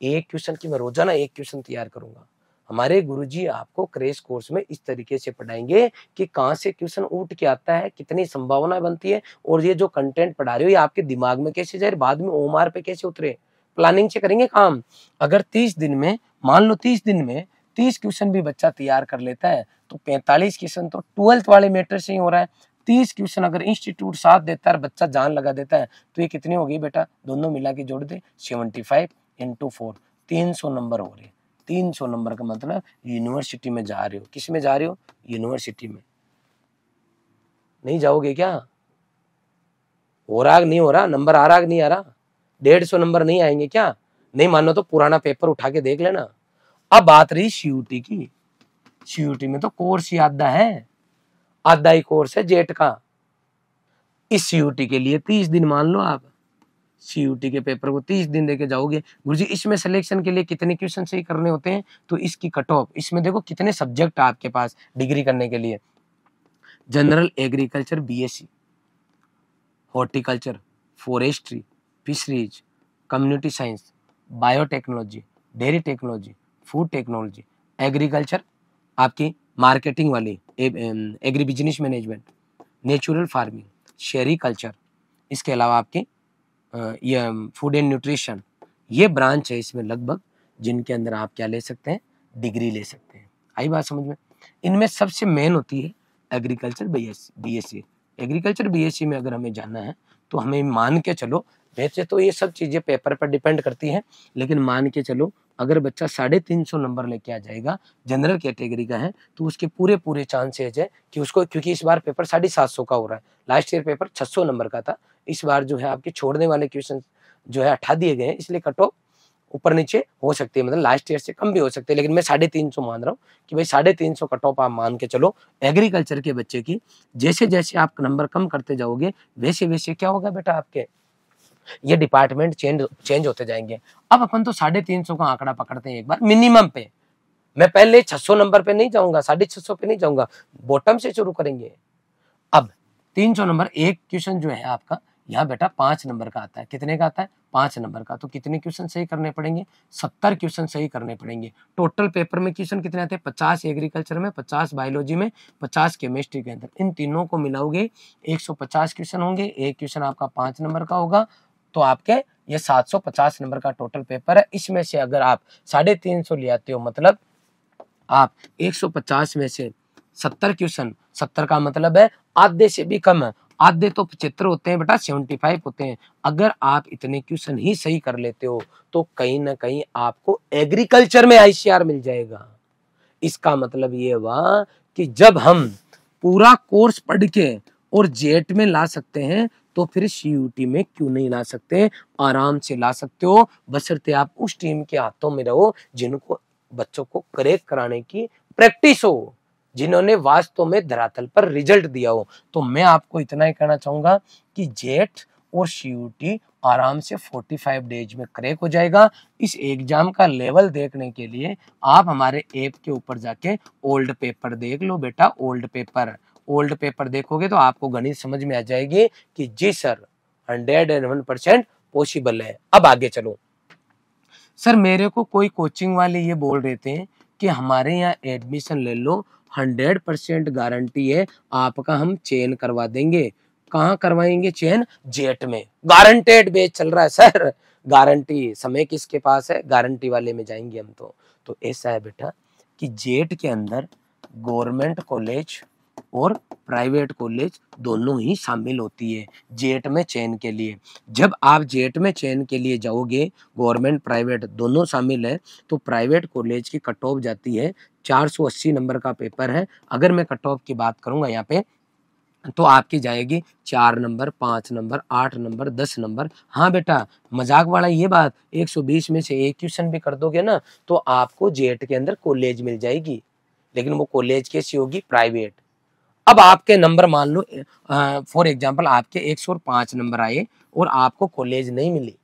एक क्वेश्चन की मैं रोजाना एक क्वेश्चन तैयार करूंगा। हमारे गुरुजी आपको क्रैश कोर्स में इस तरीके से पढ़ाएंगे कि कहाँ से क्वेश्चन उठ के आता है, कितनी संभावना बनती है, और ये जो कंटेंट पढ़ा रहे हो ये आपके दिमाग में कैसे जाए, बाद में ओएमआर पे कैसे उतरे। प्लानिंग से करेंगे काम। अगर 30 दिन में, मान लो 30 दिन में 30 क्वेश्चन भी बच्चा तैयार कर लेता है तो 45 क्वेश्चन तो 12th वाले मैटर से ही हो रहा है। 30 क्वेश्चन अगर इंस्टीट्यूट साथ देता है, बच्चा जान लगा देता है, तो ये कितनी होगी बेटा? दोनों मिला के जोड़ दे, 75 × 4, 300 नंबर हो रहे। 300 नंबर का मतलब यूनिवर्सिटी में जा रहे हो। किस में जा रहे हो? यूनिवर्सिटी में। नहीं जाओगे क्या? हो रहा नहीं हो रहा? नंबर आ रहा नहीं आ रहा? 150 नंबर नहीं आएंगे क्या? नहीं मानो तो पुराना पेपर उठा के देख लेना। अब बात रही सीयूटी की। सीयूटी में तो कोर्स ही आधा है, आधा ही कोर्स है जेट का। इस सीयूटी के लिए 30 दिन मान लो आप, सीयूटी के पेपर को 30 दिन देके जाओगे। गुरुजी इसमें सिलेक्शन के लिए कितने क्वेश्चन सही करने होते हैं? तो इसकी कट ऑफ, इसमें देखो कितने सब्जेक्ट आपके पास डिग्री करने के लिए। General agriculture BSc, horticulture, forestry, fisheries, community science, biotechnology, dairy technology, food technology, agriculture आपकी मार्केटिंग वाली, agri business management, natural farming, शेरी कल्चर, इसके अलावा आपकी ये फूड एंड न्यूट्रिशन, ये ब्रांच है इसमें लगभग, जिनके अंदर आप क्या ले सकते हैं, डिग्री ले सकते हैं। आई बात समझ में? इनमें सबसे मेन होती है एग्रीकल्चर बीएससी। एग्रीकल्चर बीएससी में अगर हमें जाना है तो हमें मान के चलो, वैसे तो ये सब चीजें पेपर पर डिपेंड करती हैं, लेकिन मान के चलो अगर बच्चा 350 नंबर लेके आ जाएगा, जनरल कैटेगरी का है, तो उसके पूरे चांसेज है कि उसको, क्योंकि इस बार पेपर 750 का हो रहा है, लास्ट ईयर पेपर 600 नंबर का था, इस बार जो है आपके छोड़ने वाले क्वेश्चन जो है हटा दिए गए हैं, इसलिए कट ऑफ ऊपर नीचे हो सकती है, मतलब लास्ट ईयर से कम भी हो सकते हैं, लेकिन मैं 350 मान रहा हूँ कि भाई 350 कट ऑफ आप मान के चलो एग्रीकल्चर के बच्चे की। जैसे जैसे आप नंबर कम करते जाओगे वैसे वैसे क्या होगा बेटा, आपके ये डिपार्टमेंट चेंज होते जाएंगे। अब अपन तो 350 का आंकड़ा पकड़ते हैं एक बार मिनिमम पे, मैं पहले 600 नंबर पे नहीं जाऊंगा, 650 पे नहीं जाऊंगा, बॉटम से शुरू करेंगे। अब 300 नंबर एक क्वेश्चन जो है आपका यहाँ बेटा 5 नंबर का आता है, कितने का आता है, 5 नंबर का, तो कितने क्वेश्चन सही करने पड़ेंगे, 70 क्वेश्चन सही करने पड़ेंगे। टोटल पेपर में क्वेश्चन कितने आते हैं, 50 एग्रीकल्चर में, 50 बायोलॉजी में, 50 केमिस्ट्री के अंदर, इन तीनों को मिलाओगे 150 क्वेश्चन होंगे, एक क्वेश्चन आपका 5 नंबर का होगा, तो आपके ये 750 नंबर का टोटल पेपर है। इसमें से अगर आप 350 ले आते हो, मतलब आप 150 में से 70 क्वेश्चन, 70 का मतलब है आधे से भी कम है, आधे तो 75 होते हैं बेटा, 75 होते हैं। अगर आप इतने क्वेश्चन ही सही कर लेते हो तो कहीं ना कहीं आपको एग्रीकल्चर में आईसीआर मिल जाएगा। इसका मतलब ये हुआ कि जब हम पूरा कोर्स पढ़ के और जेट में ला सकते हैं तो फिर सीयूटी में क्यों नहीं ला सकते, आराम से ला सकते हो, बशर्ते आप उस टीम के हाथों में रहो जिनको बच्चों को करेक्ट कराने की प्रैक्टिस हो, जिन्होंने वास्तव में धरातल पर रिजल्ट दिया हो। तो मैं आपको इतना ही कहना चाहूंगा कि जेट और सीयूटी आराम से 45 डेज में क्रैक हो जाएगा। इस एग्जाम का लेवल देखने के लिए आप हमारे ऐप के ऊपर जाके ओल्ड पेपर देख लो बेटा, ओल्ड पेपर देखोगे तो आपको गणित समझ में आ जाएगी कि जी सर 101% पॉसिबल है। अब आगे चलो सर, मेरे को कोई कोचिंग वाले ये बोल रहे थे कि हमारे यहाँ एडमिशन ले लो, 100% गारंटी है आपका, हम चेन करवा देंगे। कहाँ करवाएंगे चेन, जेट में, गारंटेड बेच चल रहा है सर, गारंटी। समय किसके पास है, गारंटी वाले में जाएंगे हम तो ऐसा है बेटा कि जेट के अंदर गवर्नमेंट कॉलेज और प्राइवेट कॉलेज दोनों ही शामिल होती है जेट में चयन के लिए। जब आप जेट में चयन के लिए जाओगे, गवर्नमेंट प्राइवेट दोनों शामिल है, तो प्राइवेट कॉलेज की कट ऑफ जाती है 480 नंबर का पेपर है। अगर मैं कट ऑफ की बात करूंगा यहाँ पे तो आपकी जाएगी 4 नंबर, 5 नंबर, 8 नंबर, 10 नंबर। हाँ बेटा, मजाक वाला ये बात, 120 में से एक क्वेश्चन भी कर दोगे ना तो आपको जेट के अंदर कॉलेज मिल जाएगी, लेकिन वो कॉलेज कैसी होगी, प्राइवेट। अब आपके नंबर मान लो फॉर एग्जांपल आपके 105 नंबर आए और आपको कॉलेज नहीं मिली,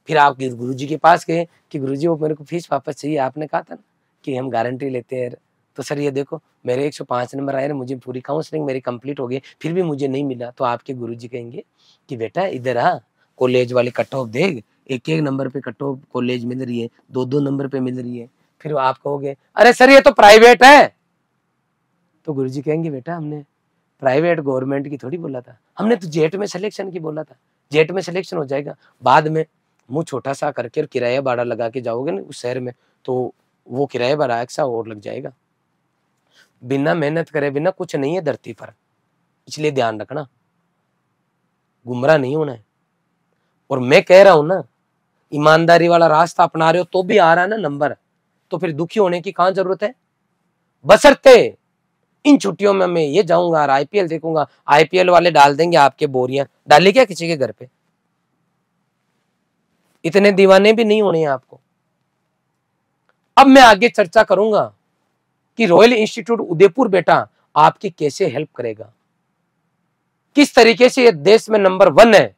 फिर आप गुरुजी के पास गए कि गुरुजी वो मेरे को फीस वापस चाहिए, आपने कहा था ना कि हम गारंटी लेते हैं, तो सर ये देखो मेरे 105 नंबर आए, मुझे पूरी काउंसलिंग मेरी कंप्लीट हो गई, फिर भी मुझे नहीं मिला, तो आपके गुरुजी कहेंगे कि बेटा इधर आ, कॉलेज वाले कट ऑफ देख, एक नंबर पे कट ऑफ कॉलेज मिल रही है, 2 नंबर पे मिल रही है। फिर आप कहोगे अरे सर ये तो प्राइवेट है, तो गुरुजी कहेंगे बेटा हमने प्राइवेट गवर्नमेंट की थोड़ी बोला था, हमने तो जेट में सिलेक्शन की बोला था, जेट में सिलेक्शन हो जाएगा। बाद में मुंह छोटा सा करके और किराया भाड़ा लगा के जाओगे ना उस शहर में, तो वो किराया भाड़ा एक सा और लग जाएगा। बिना मेहनत करे बिना कुछ नहीं है धरती पर, इसलिए ध्यान रखना, गुमराह नहीं होना है। और मैं कह रहा हूं ना, ईमानदारी वाला रास्ता अपना रहे हो तो भी आ रहा है ना नंबर, तो फिर दुखी होने की कहां जरूरत है। बशर्ते इन छुट्टियों में मैं ये जाऊंगा और आईपीएल देखूंगा, आईपीएल वाले डाल देंगे आपके बोरियां, डाली क्या किसी के घर पे, इतने दीवाने भी नहीं होने हैं आपको। अब मैं आगे चर्चा करूंगा कि रॉयल इंस्टीट्यूट उदयपुर बेटा आपकी कैसे हेल्प करेगा, किस तरीके से ये देश में नंबर 1 है,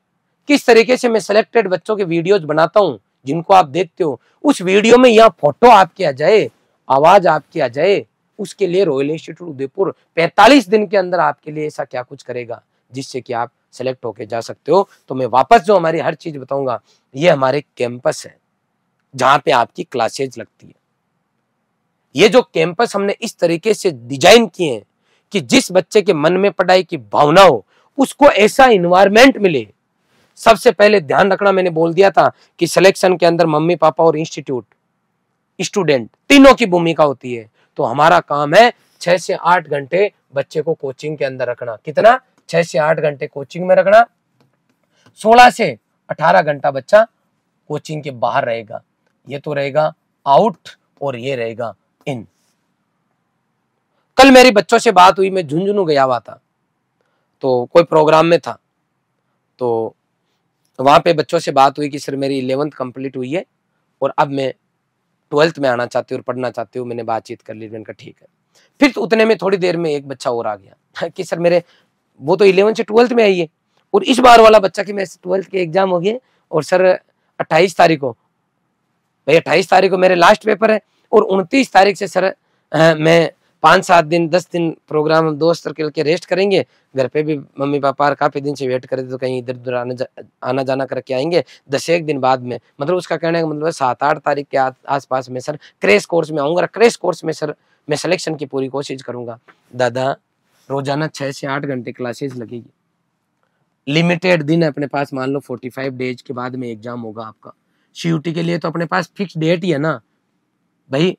किस तरीके से मैं सिलेक्टेड बच्चों के वीडियोज बनाता हूं जिनको आप देखते हो। उस वीडियो में यहाँ फोटो आपकी आ जाए, आवाज आपकी आ जाए, उसके लिए रॉयल इंस्टीट्यूट उदयपुर 45 दिन के अंदर आपके लिए ऐसा क्या कुछ करेगा जिससे कि आप सेलेक्ट होके जा सकते हो। तो मैं वापस जो हमारी हर चीज बताऊंगा, ये हमारे कैंपस है जहां पे आपकी क्लासेज लगती है। ये जो कैंपस हमने इस तरीके से डिजाइन किए हैं कि जिस बच्चे के मन में पढ़ाई की भावना हो उसको ऐसा इन्वायरमेंट मिले। सबसे पहले ध्यान रखना, मैंने बोल दिया था कि सिलेक्शन के अंदर मम्मी पापा और इंस्टीट्यूट स्टूडेंट तीनों की भूमिका होती है। तो हमारा काम है 6 से 8 घंटे बच्चे को कोचिंग के अंदर रखना। कितना? 6 से 8 घंटे कोचिंग में रखना, 16 से 18 घंटा बच्चा कोचिंग के बाहर रहेगा। ये तो रहेगा आउट और ये रहेगा इन। कल मेरी बच्चों से बात हुई, मैं झुंझुनू गया हुआ था, तो कोई प्रोग्राम में था, तो वहां पे बच्चों से बात हुई कि सर मेरी 11th कंप्लीट हुई है और अब मैं 12th में आना चाहती हूँ और पढ़ना चाहती हूँ। मैंने बातचीत कर ली, मैंने कहा ठीक है। फिर तो उतने में थोड़ी देर में एक बच्चा और आ गया कि सर मेरे वो तो 11 से 12th में आई है और इस बार वाला बच्चा कि मेरे 12th के एग्जाम हो गए और सर 28 तारीख को, भाई 28 तारीख को मेरे लास्ट पेपर है और 29 तारीख से सर मैं 5-7 दिन 10 दिन प्रोग्राम दोस्त सर्कल के रेस्ट करेंगे, घर पे भी मम्मी पापा काफी दिन से वेट कर रहे थे तो कहीं इधर उधर आना जाना करके आएंगे 10-1 दिन बाद में। मतलब उसका कहने का मतलब 7-8 तारीख के आसपास में सर क्रैश कोर्स में आऊंगा। क्रैश कोर्स में सर मैं सिलेक्शन की पूरी कोशिश करूंगा। दादा रोजाना 6 से 8 घंटे क्लासेस लगेगी, लिमिटेड दिन है अपने पास, मान लो 45 डेज के बाद में एग्जाम होगा आपका। सीयूटी के लिए तो अपने पास फिक्स डेट ही है ना भाई,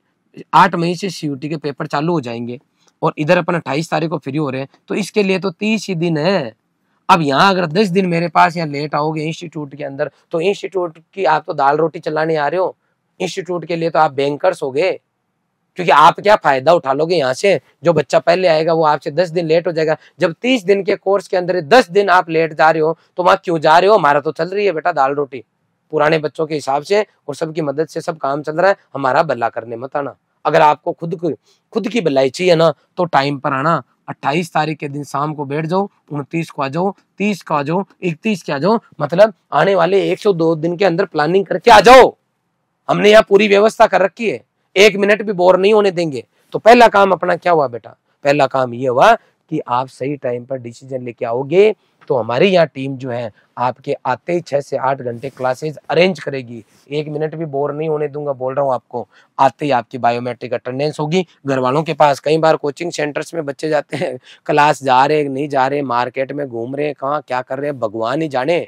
8 मई से सीयूटी के पेपर चालू हो जाएंगे और इधर अपन 28 तारीख को फ्री हो रहे हैं, तो इसके लिए तो 30 ही दिन है। अब यहाँ अगर 10 दिन मेरे पास यहाँ लेट आओगे इंस्टीट्यूट के अंदर, तो इंस्टीट्यूट की आप तो दाल रोटी चलाने आ रहे हो, इंस्टीट्यूट के लिए तो आप बैंकर्स हो गए, क्योंकि आप क्या फायदा उठा लोगे यहाँ से। जो बच्चा पहले आएगा वो आपसे 10 दिन लेट हो जाएगा। जब 30 दिन के कोर्स के अंदर 10 दिन आप लेट जा रहे हो तो वहां क्यों जा रहे हो? हमारा तो चल रही है बेटा दाल रोटी, पुराने बच्चों के हिसाब से और सबकी मदद से सब काम चल रहा है। हमारा भला करने मत आना। अगर आपको खुद की भलाई चाहिए ना तो टाइम पर आना। 28 तारीख के दिन शाम को बैठ जाओ, 29 को आ जाओ, 30 को आ जाओ, 31 के आ जाओ, मतलब आने वाले 102 दिन के अंदर प्लानिंग करके आ जाओ। हमने यहाँ पूरी व्यवस्था कर रखी है, 1 मिनट भी बोर नहीं होने देंगे। तो पहला काम अपना क्या हुआ बेटा? पहला काम ये हुआ कि आप सही टाइम पर डिसीजन लेके आओगे तो हमारी यहाँ टीम जो है आपके आते ही 6 से 8 घंटे क्लासेस अरेंज करेगी। 1 मिनट भी बोर नहीं होने दूंगा, बोल रहा हूँ आपको। आते ही आपकी बायोमेट्रिक अटेंडेंस होगी घर वालों के पास। कई बार कोचिंग सेंटर्स में बच्चे जाते हैं, क्लास जा रहे नहीं जा रहे, मार्केट में घूम रहे, कहाँ क्या कर रहे हैं भगवान ही जाने।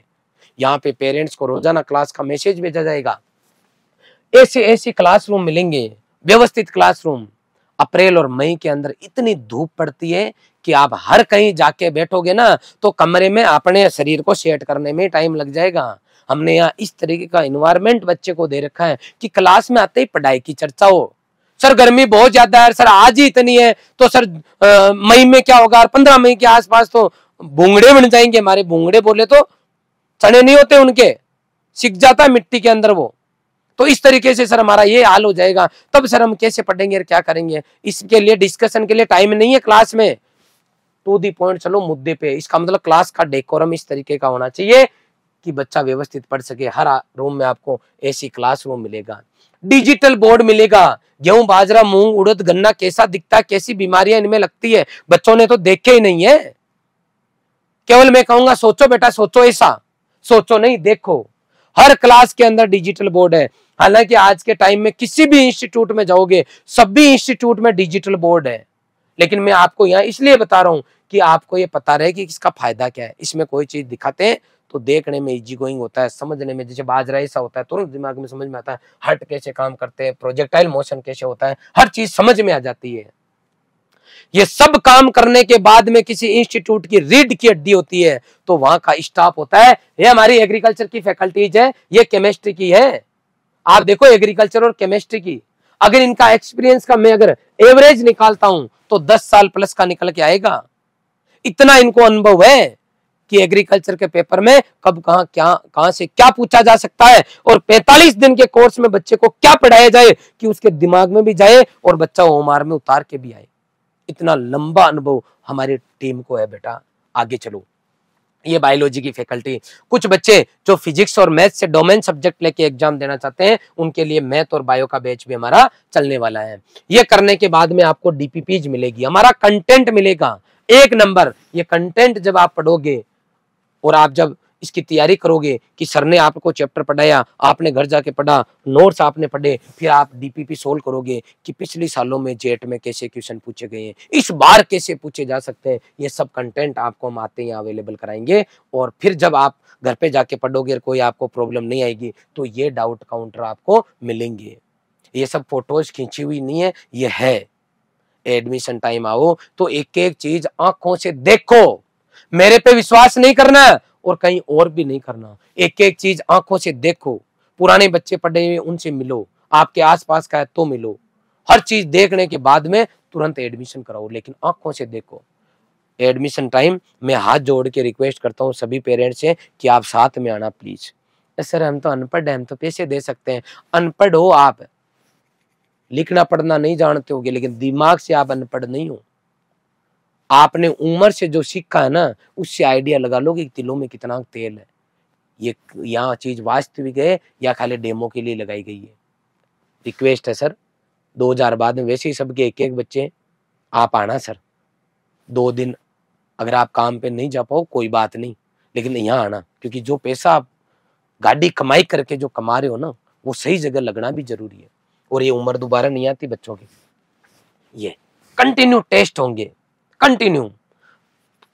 यहाँ पे पेरेंट्स को रोजाना क्लास का मैसेज भेजा जाएगा। ऐसे क्लासरूम मिलेंगे, व्यवस्थित क्लासरूम। अप्रैल और मई के अंदर इतनी धूप पड़ती है कि आप हर कहीं जाके बैठोगे ना तो कमरे में अपने शरीर को सेट करने में टाइम लग जाएगा। हमने यहाँ इस तरीके का एनवायरनमेंट बच्चे को दे रखा है कि क्लास में आते ही पढ़ाई की चर्चा हो। सर गर्मी बहुत ज्यादा है, सर आज ही इतनी है, तो सर मई में क्या होगा? 15 मई के आसपास तो भूंगड़े बन जाएंगे हमारे। भूंगड़े बोले तो चने नहीं होते उनके, सिक जाता है मिट्टी के अंदर वो। तो इस तरीके से सर हमारा ये हाल हो जाएगा, तब सर हम कैसे पढ़ेंगे और क्या करेंगे? इसके लिए डिस्कशन के लिए टाइम नहीं है क्लास में। टू दी पॉइंट चलो मुद्दे पे। इसका मतलब क्लास का डेकोरम इस तरीके का होना चाहिए कि बच्चा व्यवस्थित पढ़ सके। हर रूम में आपको ऐसी क्लासरूम मिलेगा, डिजिटल बोर्ड मिलेगा। गेहूं बाजरा मूंग उड़द गन्ना कैसा दिखता है, कैसी बीमारियां इनमें लगती है, बच्चों ने तो देखे ही नहीं है। केवल मैं कहूंगा सोचो बेटा, सोचो, ऐसा सोचो नहीं, देखो। हर क्लास के अंदर डिजिटल बोर्ड है। हालांकि आज के टाइम में किसी भी इंस्टीट्यूट में जाओगे, सभी इंस्टीट्यूट में डिजिटल बोर्ड है, लेकिन मैं आपको यहाँ इसलिए बता रहा हूँ कि आपको ये पता रहे कि इसका फायदा क्या है। इसमें कोई चीज दिखाते हैं तो देखने में इजी गोइंग होता है, समझने में जैसे बाजरा ऐसा होता है तुरंत दिमाग में समझ में आता है, हर्ट कैसे काम करते हैं, प्रोजेक्टाइल मोशन कैसे होता है, हर चीज समझ में आ जाती है। ये सब काम करने के बाद में किसी इंस्टीट्यूट की रीढ़ की हड्डी होती है तो वहां का स्टाफ होता है। ये हमारी एग्रीकल्चर की फैकल्टीज है, ये केमिस्ट्री की है। आप देखो एग्रीकल्चर और केमिस्ट्री की, अगर इनका एक्सपीरियंस का मैं अगर एवरेज निकालता हूं तो 10 साल प्लस का निकल के आएगा। इतना इनको अनुभव है कि एग्रीकल्चर के पेपर में कब कहां से क्या पूछा जा सकता है और 45 दिन के कोर्स में बच्चे को क्या पढ़ाया जाए कि उसके दिमाग में भी जाए और बच्चा ओमार में उतार के भी आए। इतना लंबा अनुभव हमारी टीम को है बेटा। आगे चलो, ये बायोलॉजी की फैकल्टी। कुछ बच्चे जो फिजिक्स और मैथ से डोमेन सब्जेक्ट लेके एग्जाम देना चाहते हैं, उनके लिए मैथ और बायो का बैच भी हमारा चलने वाला है। ये करने के बाद में आपको डीपीपीज मिलेगी, हमारा कंटेंट मिलेगा 1 नंबर। ये कंटेंट जब आप पढ़ोगे और आप जब इसकी तैयारी करोगे कि सर ने आपको चैप्टर पढ़ाया, आपने घर जाके पढ़ा, नोट्स आपने पढ़े, फिर आप डीपीपी सोल्व करोगे कि पिछले सालों में जेट में कैसे क्वेश्चन पूछे गए हैं, इस बार कैसे पूछे जा सकते हैं। ये सब कंटेंट आपको हम आते ही अवेलेबल कराएंगे। और फिर जब आप घर पे जाके पढ़ोगे और कोई आपको प्रॉब्लम नहीं आएगी तो ये डाउट काउंटर आपको मिलेंगे। ये सब फोटोज खींची हुई नहीं है, ये है। एडमिशन टाइम आओ तो एक एक चीज आंखों से देखो, मेरे पे विश्वास नहीं करना और कहीं और भी नहीं करना। एक एक चीज आंखों से देखो, पुराने बच्चे पढ़े हुए उनसे मिलो, आपके आसपास का है तो मिलो। हर चीज देखने के बाद में तुरंत एडमिशन कराओ, लेकिन आंखों से देखो। एडमिशन टाइम मैं हाथ जोड़ के रिक्वेस्ट करता हूँ सभी पेरेंट्स से कि आप साथ में आना प्लीज। सर हम तो अनपढ़ हैं, हम तो पैसे दे सकते हैं। अनपढ़ हो आप, लिखना पढ़ना नहीं जानते होगे, लेकिन दिमाग से आप अनपढ़ नहीं हो। आपने उम्र से जो सीखा है ना, उससे आइडिया लगा लो कि तिलों में कितना तेल है। ये यहाँ चीज वास्तविक है या खाली डेमो के लिए लगाई गई है। रिक्वेस्ट है सर, 2000 बाद में वैसे ही सबके एक एक बच्चे, आप आना सर 2 दिन। अगर आप काम पे नहीं जा पाओ कोई बात नहीं, लेकिन यहाँ आना, क्योंकि जो पैसा आप गाड़ी कमाई करके जो कमा रहे हो ना, वो सही जगह लगना भी जरूरी है। और ये उम्र दोबारा नहीं आती बच्चों की। ये कंटिन्यू टेस्ट होंगे, कंटिन्यू।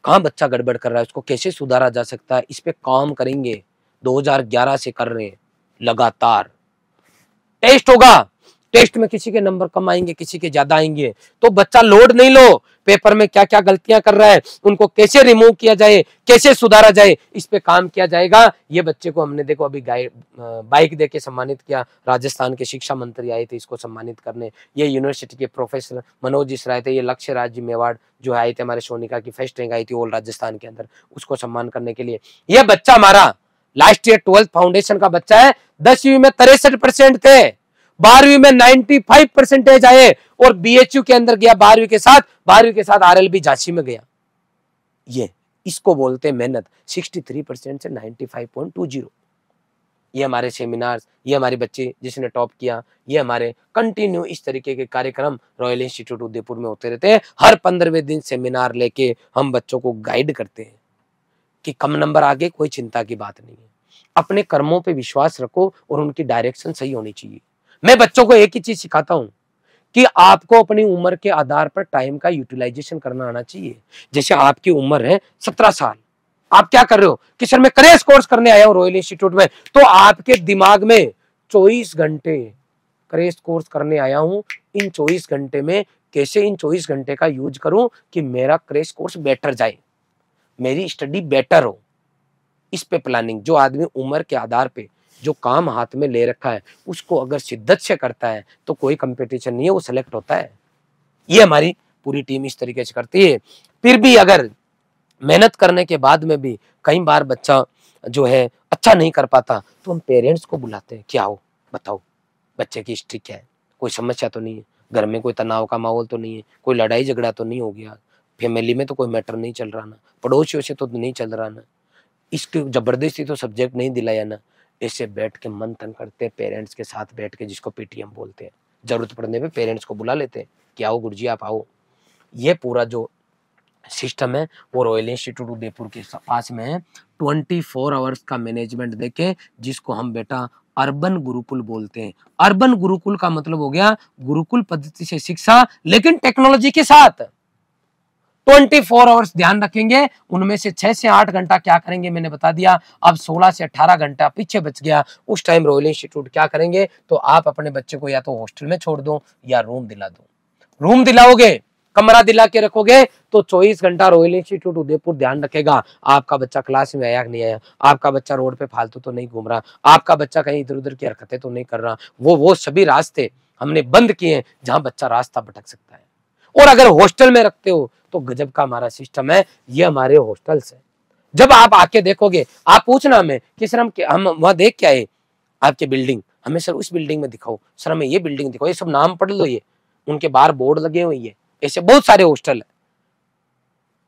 कहाँ बच्चा गड़बड़ कर रहा है, उसको कैसे सुधारा जा सकता है, इस पे काम करेंगे। 2011 से कर रहे हैं, लगातार टेस्ट होगा। टेस्ट में किसी के नंबर कम आएंगे, किसी के ज्यादा आएंगे, तो बच्चा लोड नहीं लो। पेपर में क्या क्या गलतियां कर रहा है, उनको कैसे रिमूव किया जाए, कैसे सुधारा जाए, इस पे काम किया जाएगा। ये बच्चे को हमने देखो अभी बाइक देके सम्मानित किया। राजस्थान के शिक्षा मंत्री आए थे इसको सम्मानित करने। ये यूनिवर्सिटी के प्रोफेसर मनोज इसराय थे। ये लक्ष्य राज्य में अवार्ड जो आए थे, हमारे सोनिका की फर्स्ट रैंक आई थी ऑल राजस्थान के अंदर, उसको सम्मान करने के लिए। ये बच्चा हमारा लास्ट ईयर 12th फाउंडेशन का बच्चा है। 10वीं में 63% थे, 12वीं में 95% आए और बीएचयू के अंदर गया 12वीं के साथ आरएलबी झांसी में गया। ये इसको बोलते हैं मेहनत। 63% से 95.20। ये हमारे सेमिनार्स, ये हमारे बच्चे जिसने टॉप किया, ये हमारे कंटिन्यू इस तरीके के कार्यक्रम रॉयल इंस्टीट्यूट उदयपुर में होते रहते हैं। हर 15वें दिन सेमिनार लेके हम बच्चों को गाइड करते हैं कि कम नंबर आ गए कोई चिंता की बात नहीं है। अपने कर्मों पे विश्वास रखो और उनकी डायरेक्शन सही होनी चाहिए। मैं बच्चों को एक ही चीज सिखाता हूं कि आपको अपनी उम्र के आधार पर टाइम का यूटिलाइजेशन करना आना चाहिए। जैसे आपकी उम्र है 17 साल, आप क्या कर रहे हो कि सर मैं करेस कोर्स करने आया हूं रॉयल इंस्टीट्यूट में, तो आपके दिमाग में 24 घंटे करेस कोर्स करने आया हूं, इन 24 घंटे में कैसे इन 24 घंटे का यूज करूं कि मेरा करेस कोर्स बेटर जाए, मेरी स्टडी बेटर हो। इस पे प्लानिंग, जो आदमी उम्र के आधार पे जो काम हाथ में ले रखा है उसको अगर शिद्दत से करता है तो कोई कंपटीशन नहीं है, वो सेलेक्ट होता है। ये हमारी पूरी टीम इस तरीके से करती है। फिर भी अगर मेहनत करने के बाद में भी कई बार बच्चा जो है अच्छा नहीं कर पाता तो हम पेरेंट्स को बुलाते हैं, क्या हो बताओ बच्चे की हिस्ट्री क्या है, कोई समस्या तो नहीं है, घर में कोई तनाव का माहौल तो नहीं है, कोई लड़ाई झगड़ा तो नहीं हो गया, फैमिली में तो कोई मैटर नहीं चल रहा ना, पड़ोसियों से तो नहीं चल रहा ना, इसकी जबरदस्ती तो सब्जेक्ट नहीं दिलाया ना। ऐसे बैठ के मंथन करते पेरेंट्स के साथ बैठ के, जिसको पीटीएम बोलते हैं। जरूरत पड़ने पे पेरेंट्स को बुला लेते हैं कि आओ गुरुजी आप आओ। ये पूरा जो सिस्टम है वो रॉयल इंस्टीट्यूट उदयपुर के पास में है। 24 आवर्स का मैनेजमेंट देके, जिसको हम बेटा अर्बन गुरुकुल बोलते हैं। अर्बन गुरुकुल का मतलब हो गया गुरुकुल पद्धति से शिक्षा लेकिन टेक्नोलॉजी के साथ। 24 आवर्स ध्यान रखेंगे, उनमें से 6 से 8 घंटा क्या करेंगे मैंने बता दिया। अब 16 से 18 घंटा पीछे बच गया, उस टाइम रॉयल इंस्टीट्यूट क्या करेंगे, तो आप अपने बच्चे को या तो हॉस्टल में छोड़ दो या रूम दिला दो। रूम दिलाओगे, कमरा दिला के रखोगे तो 24 घंटा रॉयल इंस्टीट्यूट उदयपुर ध्यान रखेगा आपका बच्चा क्लास में आया नहीं आया, आपका बच्चा रोड पे फालतू तो नहीं घूम रहा, आपका बच्चा कहीं इधर उधर की हरकतें तो नहीं कर रहा। वो सभी रास्ते हमने बंद किए हैं जहां बच्चा रास्ता भटक सकता है। और अगर हॉस्टल में रखते हो तो गजब का हमारा सिस्टम है। ये हमारे हॉस्टल्स है, जब आप आके देखोगे आप पूछना हमें कि सर हम वहां देख के आए आपके बिल्डिंग, हमें सर उस बिल्डिंग में दिखाओ, सर हमें ये बिल्डिंग दिखाओ, ये सब नाम पढ़ लो, ये उनके बाहर बोर्ड लगे हुए, ये ऐसे बहुत सारे हॉस्टल है।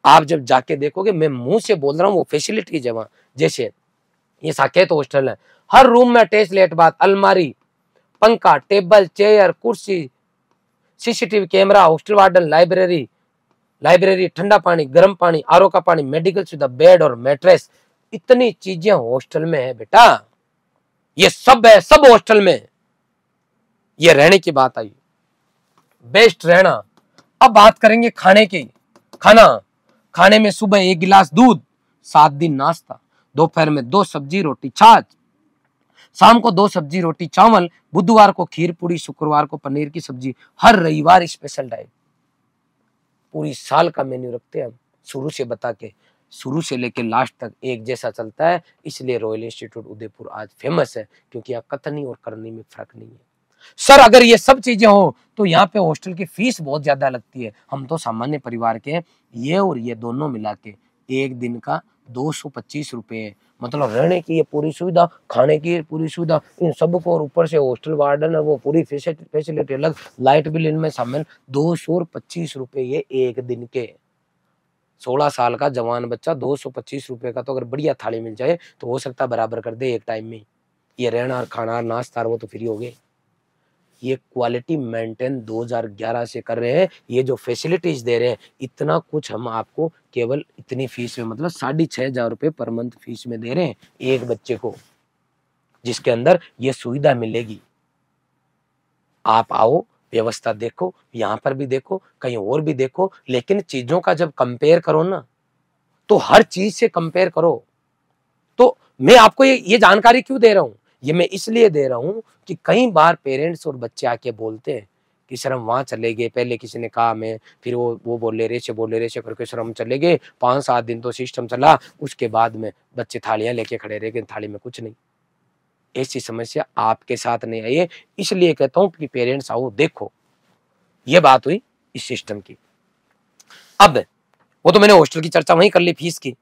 आप जब जाके देखोगे, मैं मुंह से बोल रहा हूँ, वो फैसिलिटीज है वहां। जैसे ये साकेत हॉस्टल है, हर रूम में अटैच लेट बाथ, अलमारी, पंखा, टेबल, चेयर, कुर्सी, CCTV camera, hostel warden, library, ठंडा पानी, गर्म पानी, आरओ का पानी, मेडिकल सुविधा, बेड और मैट्रेस, इतनी चीजें हॉस्टल में है बेटा। ये सब है, सब हॉस्टल में। ये रहने की बात आई, बेस्ट रहना। अब बात करेंगे खाने की। खाने में सुबह 1 गिलास दूध, 7 दिन नाश्ता, दोपहर में 2 सब्जी रोटी छाछ, शाम को 2 सब्जी रोटी चावल, बुधवार को खीर पूरी, शुक्रवार को पनीर की सब्जी, हर रविवार स्पेशल डाइट। पूरी साल का मेन्यू रखते हैं हम, शुरू से बता के, शुरू से लेके लास्ट तक एक जैसा चलता है। इसलिए रॉयल इंस्टीट्यूट उदयपुर आज फेमस है, क्योंकि यहाँ कथनी और करनी में फर्क नहीं है। सर अगर ये सब चीजें हो तो यहाँ पे हॉस्टल की फीस बहुत ज्यादा लगती है। हम तो सामान्य परिवार के, ये और ये दोनों मिला के एक दिन का 225 रुपए है। मतलब रहने की ये पूरी सुविधा, खाने की पूरी सुविधा, इन सबको, और ऊपर से हॉस्टल वार्डन है वो पूरी फैसिलिटी अलग, लाइट बिल इनमें शामिल। 225 रुपए ये एक दिन के। 16 साल का जवान बच्चा 225 रुपए का तो अगर बढ़िया थाली मिल जाए तो हो सकता है बराबर कर दे एक टाइम में। ये रहना और खाना नाश्ता वो तो फ्री हो गए। ये क्वालिटी मेंटेन 2011 से कर रहे हैं। ये जो फैसिलिटीज दे रहे हैं, इतना कुछ हम आपको केवल इतनी फीस में, मतलब 6,500 रुपए पर मंथ फीस में दे रहे हैं एक बच्चे को, जिसके अंदर ये सुविधा मिलेगी। आप आओ, व्यवस्था देखो, यहाँ पर भी देखो, कहीं और भी देखो, लेकिन चीजों का जब कंपेयर करो ना, तो हर चीज से कंपेयर करो। तो मैं आपको ये जानकारी क्यों दे रहा हूं, ये मैं इसलिए दे रहा हूं कि कई बार पेरेंट्स और बच्चे आके बोलते हैं कि सर हम वहां चले गए, पहले किसी ने कहा हमें, फिर वो बोले रेसे करके सर हम चले गए, 5-7 दिन तो सिस्टम चला, उसके बाद में बच्चे थालियां लेके खड़े रह गए, थाली में कुछ नहीं। ऐसी समस्या आपके साथ नहीं आई है, इसलिए कहता हूं कि पेरेंट्स आओ देखो। ये बात हुई इस सिस्टम की। अब वो तो मैंने हॉस्टल की चर्चा वहीं कर ली, फीस की।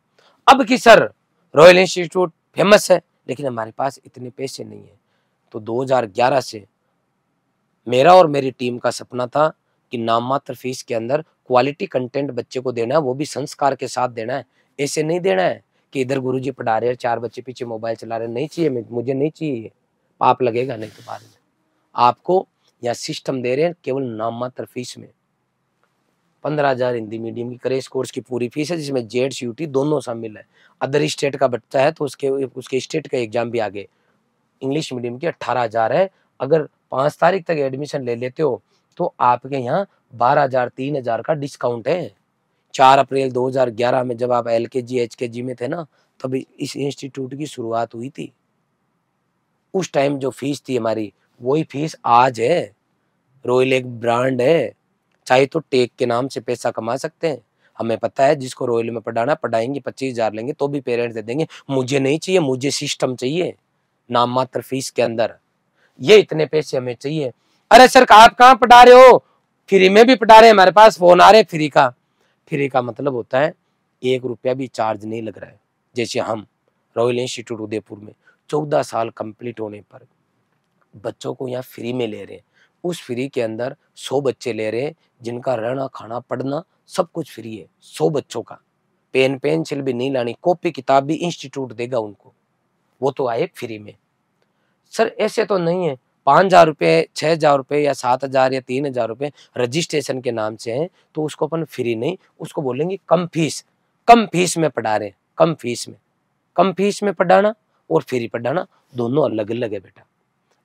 अब कि सर रॉयल इंस्टीट्यूट फेमस है, लेकिन हमारे पास इतने पैसे नहीं है। तो 2011 से मेरा और मेरी टीम का सपना था कि नाम मात्र फीस के अंदर क्वालिटी कंटेंट बच्चे को देना है, वो भी संस्कार के साथ देना है। ऐसे नहीं देना है कि इधर गुरुजी पढ़ा रहे हैं, 4 बच्चे पीछे मोबाइल चला रहे हैं। नहीं चाहिए, मुझे नहीं चाहिए, पाप लगेगा नहीं तो बाद में। आपको यहाँ सिस्टम दे रहे हैं केवल नाम मात्र फीस में। 15,000 हिंदी मीडियम की क्रैश कोर्स की पूरी फीस है, जिसमें जेड सीयूटी दोनों शामिल है। अदर स्टेट का बच्चा है तो उसके स्टेट का एग्जाम भी आगे। इंग्लिश मीडियम की 18,000 है। अगर 5 तारीख तक एडमिशन ले लेते हो तो आपके यहाँ 12,000 3,000 का डिस्काउंट है। 4 अप्रैल 2011 में जब आप LKG HKG में थे ना, तभी इस इंस्टीट्यूट की शुरुआत हुई थी। उस टाइम जो फीस थी हमारी, वही फीस आज है। रॉयल एक ब्रांड है, चाहे तो टेक के नाम से पैसा कमा सकते हैं। हमें पता है जिसको रॉयल में पढ़ाना, पढ़ाएंगे, 25,000 लेंगे तो भी पेरेंट्स दे देंगे। मुझे नहीं चाहिए, मुझे सिस्टम चाहिए नाम मात्र फीस के अंदर। ये इतने पैसे हमें चाहिए। अरे सर आप कहाँ पढ़ा रहे हो? फ्री में भी पढ़ा रहे हैं, हमारे पास फोन आ रहे हैं फ्री का। फ्री का मतलब होता है 1 रुपया भी चार्ज नहीं लग रहा है। जैसे हम रॉयल इंस्टीट्यूट उदयपुर में 14 साल कंप्लीट होने पर बच्चों को यहाँ फ्री में ले रहे हैं। उस फ्री के अंदर 100 बच्चे ले रहे हैं, जिनका रहना खाना पढ़ना सब कुछ फ्री है। 100 बच्चों का पेन पेंसिल भी नहीं लानी, कॉपी किताब भी इंस्टीट्यूट देगा उनको, वो तो आए फ्री में। सर ऐसे तो नहीं है, 5,000 रुपये, 6,000 रुपये या 7,000 या 3,000 रुपये रजिस्ट्रेशन के नाम से है, तो उसको अपन फ्री नहीं, उसको बोलेंगे कम फीस में पढ़ा रहे हैं। कम फीस में पढ़ाना और फ्री पढ़ाना दोनों अलग अलग है बेटा।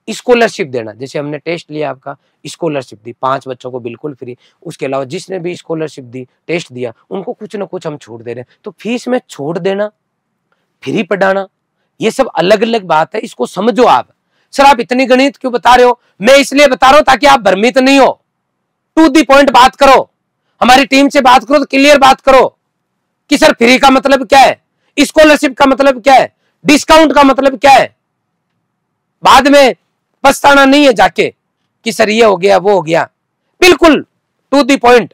स्कॉलरशिप देना, जैसे हमने टेस्ट लिया आपका, स्कॉलरशिप दी 5 बच्चों को बिल्कुल फ्री। उसके अलावा जिसने भी स्कॉलरशिप दी, टेस्ट दिया, उनको कुछ ना कुछ हम छूट दे रहे हैं। तो फीस में छूट देना, फ्री पढ़ाना, ये सब अलग अलग बात है, इसको समझो आप। सर आप इतनी गणित क्यों बता रहे हो? मैं इसलिए बता रहा हूं ताकि आप भ्रमित नहीं हो। टू दी पॉइंट बात करो, हमारी टीम से बात करो तो क्लियर बात करो कि सर फ्री का मतलब क्या है, स्कॉलरशिप का मतलब क्या है, डिस्काउंट का मतलब क्या है। बाद में पछताना नहीं है जाके कि सर ये हो गया वो हो गया। बिल्कुल टू दी पॉइंट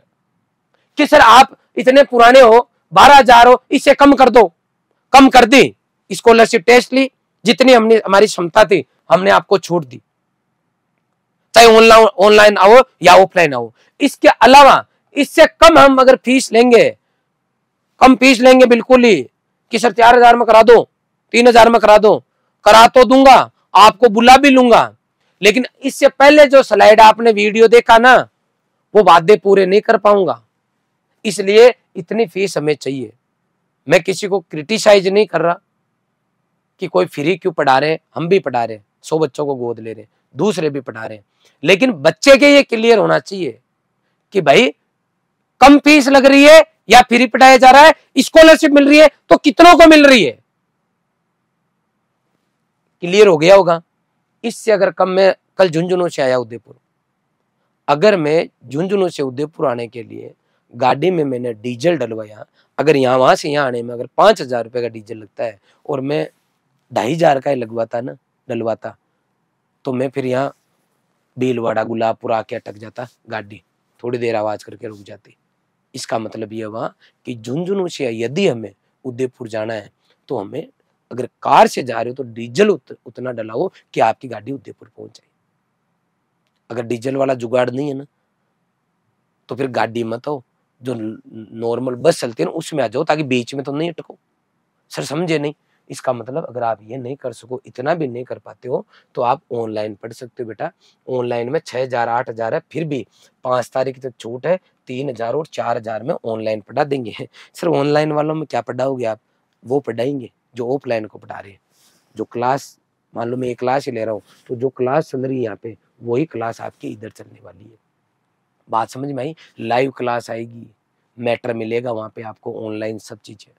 कि सर आप इतने पुराने हो, 12,000 हो, इससे कम कर दो। कम कर दी, स्कॉलरशिप टेस्ट ली, जितनी हमने हमारी क्षमता थी हमने आपको छूट दी, चाहे ऑनलाइन आओ या ऑफलाइन आओ। इसके अलावा इससे कम हम अगर फीस लेंगे कम फीस लेंगे बिल्कुल ही कि सर 4,000 में करा दो, 3,000 में करा दो, करा तो दूंगा, आपको बुला भी लूंगा। लेकिन इससे पहले जो स्लाइड आपने वीडियो देखा ना, वो वादे पूरे नहीं कर पाऊंगा, इसलिए इतनी फीस हमें चाहिए। मैं किसी को क्रिटिसाइज नहीं कर रहा कि कोई फ्री क्यों पढ़ा रहे, हम भी पढ़ा रहे, 100 बच्चों को गोद ले रहे, दूसरे भी पढ़ा रहे, लेकिन बच्चे के ये क्लियर होना चाहिए कि भाई कम फीस लग रही है या फ्री पढ़ाया जा रहा है, स्कॉलरशिप मिल रही है तो कितनों को मिल रही है, क्लियर हो गया होगा। इससे अगर कम, मैं कल झुंझुनू से आया उदयपुर, अगर मैं झुंझुनू से उदयपुर आने के लिए गाड़ी में मैंने डीजल डलवाया, अगर यहाँ वहां से यहाँ आने में अगर 5,000 रुपए का डीजल लगता है और मैं 2,500 का ही लगवाता ना, डलवाता, तो मैं फिर यहाँ भीलवाड़ा गुलाबपुर आके अटक जाता, गाड़ी थोड़ी देर आवाज करके रुक जाती। इसका मतलब ये हुआ कि झुंझुनू से यदि हमें उदयपुर जाना है तो हमें अगर कार से जा रहे हो तो डीजल उतना डलाओ कि आपकी गाड़ी उदयपुर पहुंच जाए। अगर डीजल वाला जुगाड़ नहीं है ना, तो फिर गाड़ी मत हो, जो नॉर्मल बस चलती है ना उसमें आ जाओ, ताकि बीच में तो नहीं अटको। सर समझे नहीं? इसका मतलब अगर आप ये नहीं कर सको, इतना भी नहीं कर पाते हो, तो आप ऑनलाइन पढ़ सकते हो बेटा। ऑनलाइन में 6,000 8,000 है, फिर भी 5 तारीख तक छूट है, 3,000 और 4,000 में ऑनलाइन पढ़ा देंगे। सर ऑनलाइन वालों में क्या पढ़ाओगे आप? वो पढ़ाएंगे जो ऑफलाइन को पढ़ा रहे हैं। जो क्लास, मान लो मैं एक क्लास ही ले रहा हूँ, तो जो क्लास चल रही है यहाँ पे वही क्लास आपकी इधर चलने वाली है। बात समझ में आई? लाइव क्लास आएगी, मैटर मिलेगा वहां पे आपको, ऑनलाइन सब चीजें।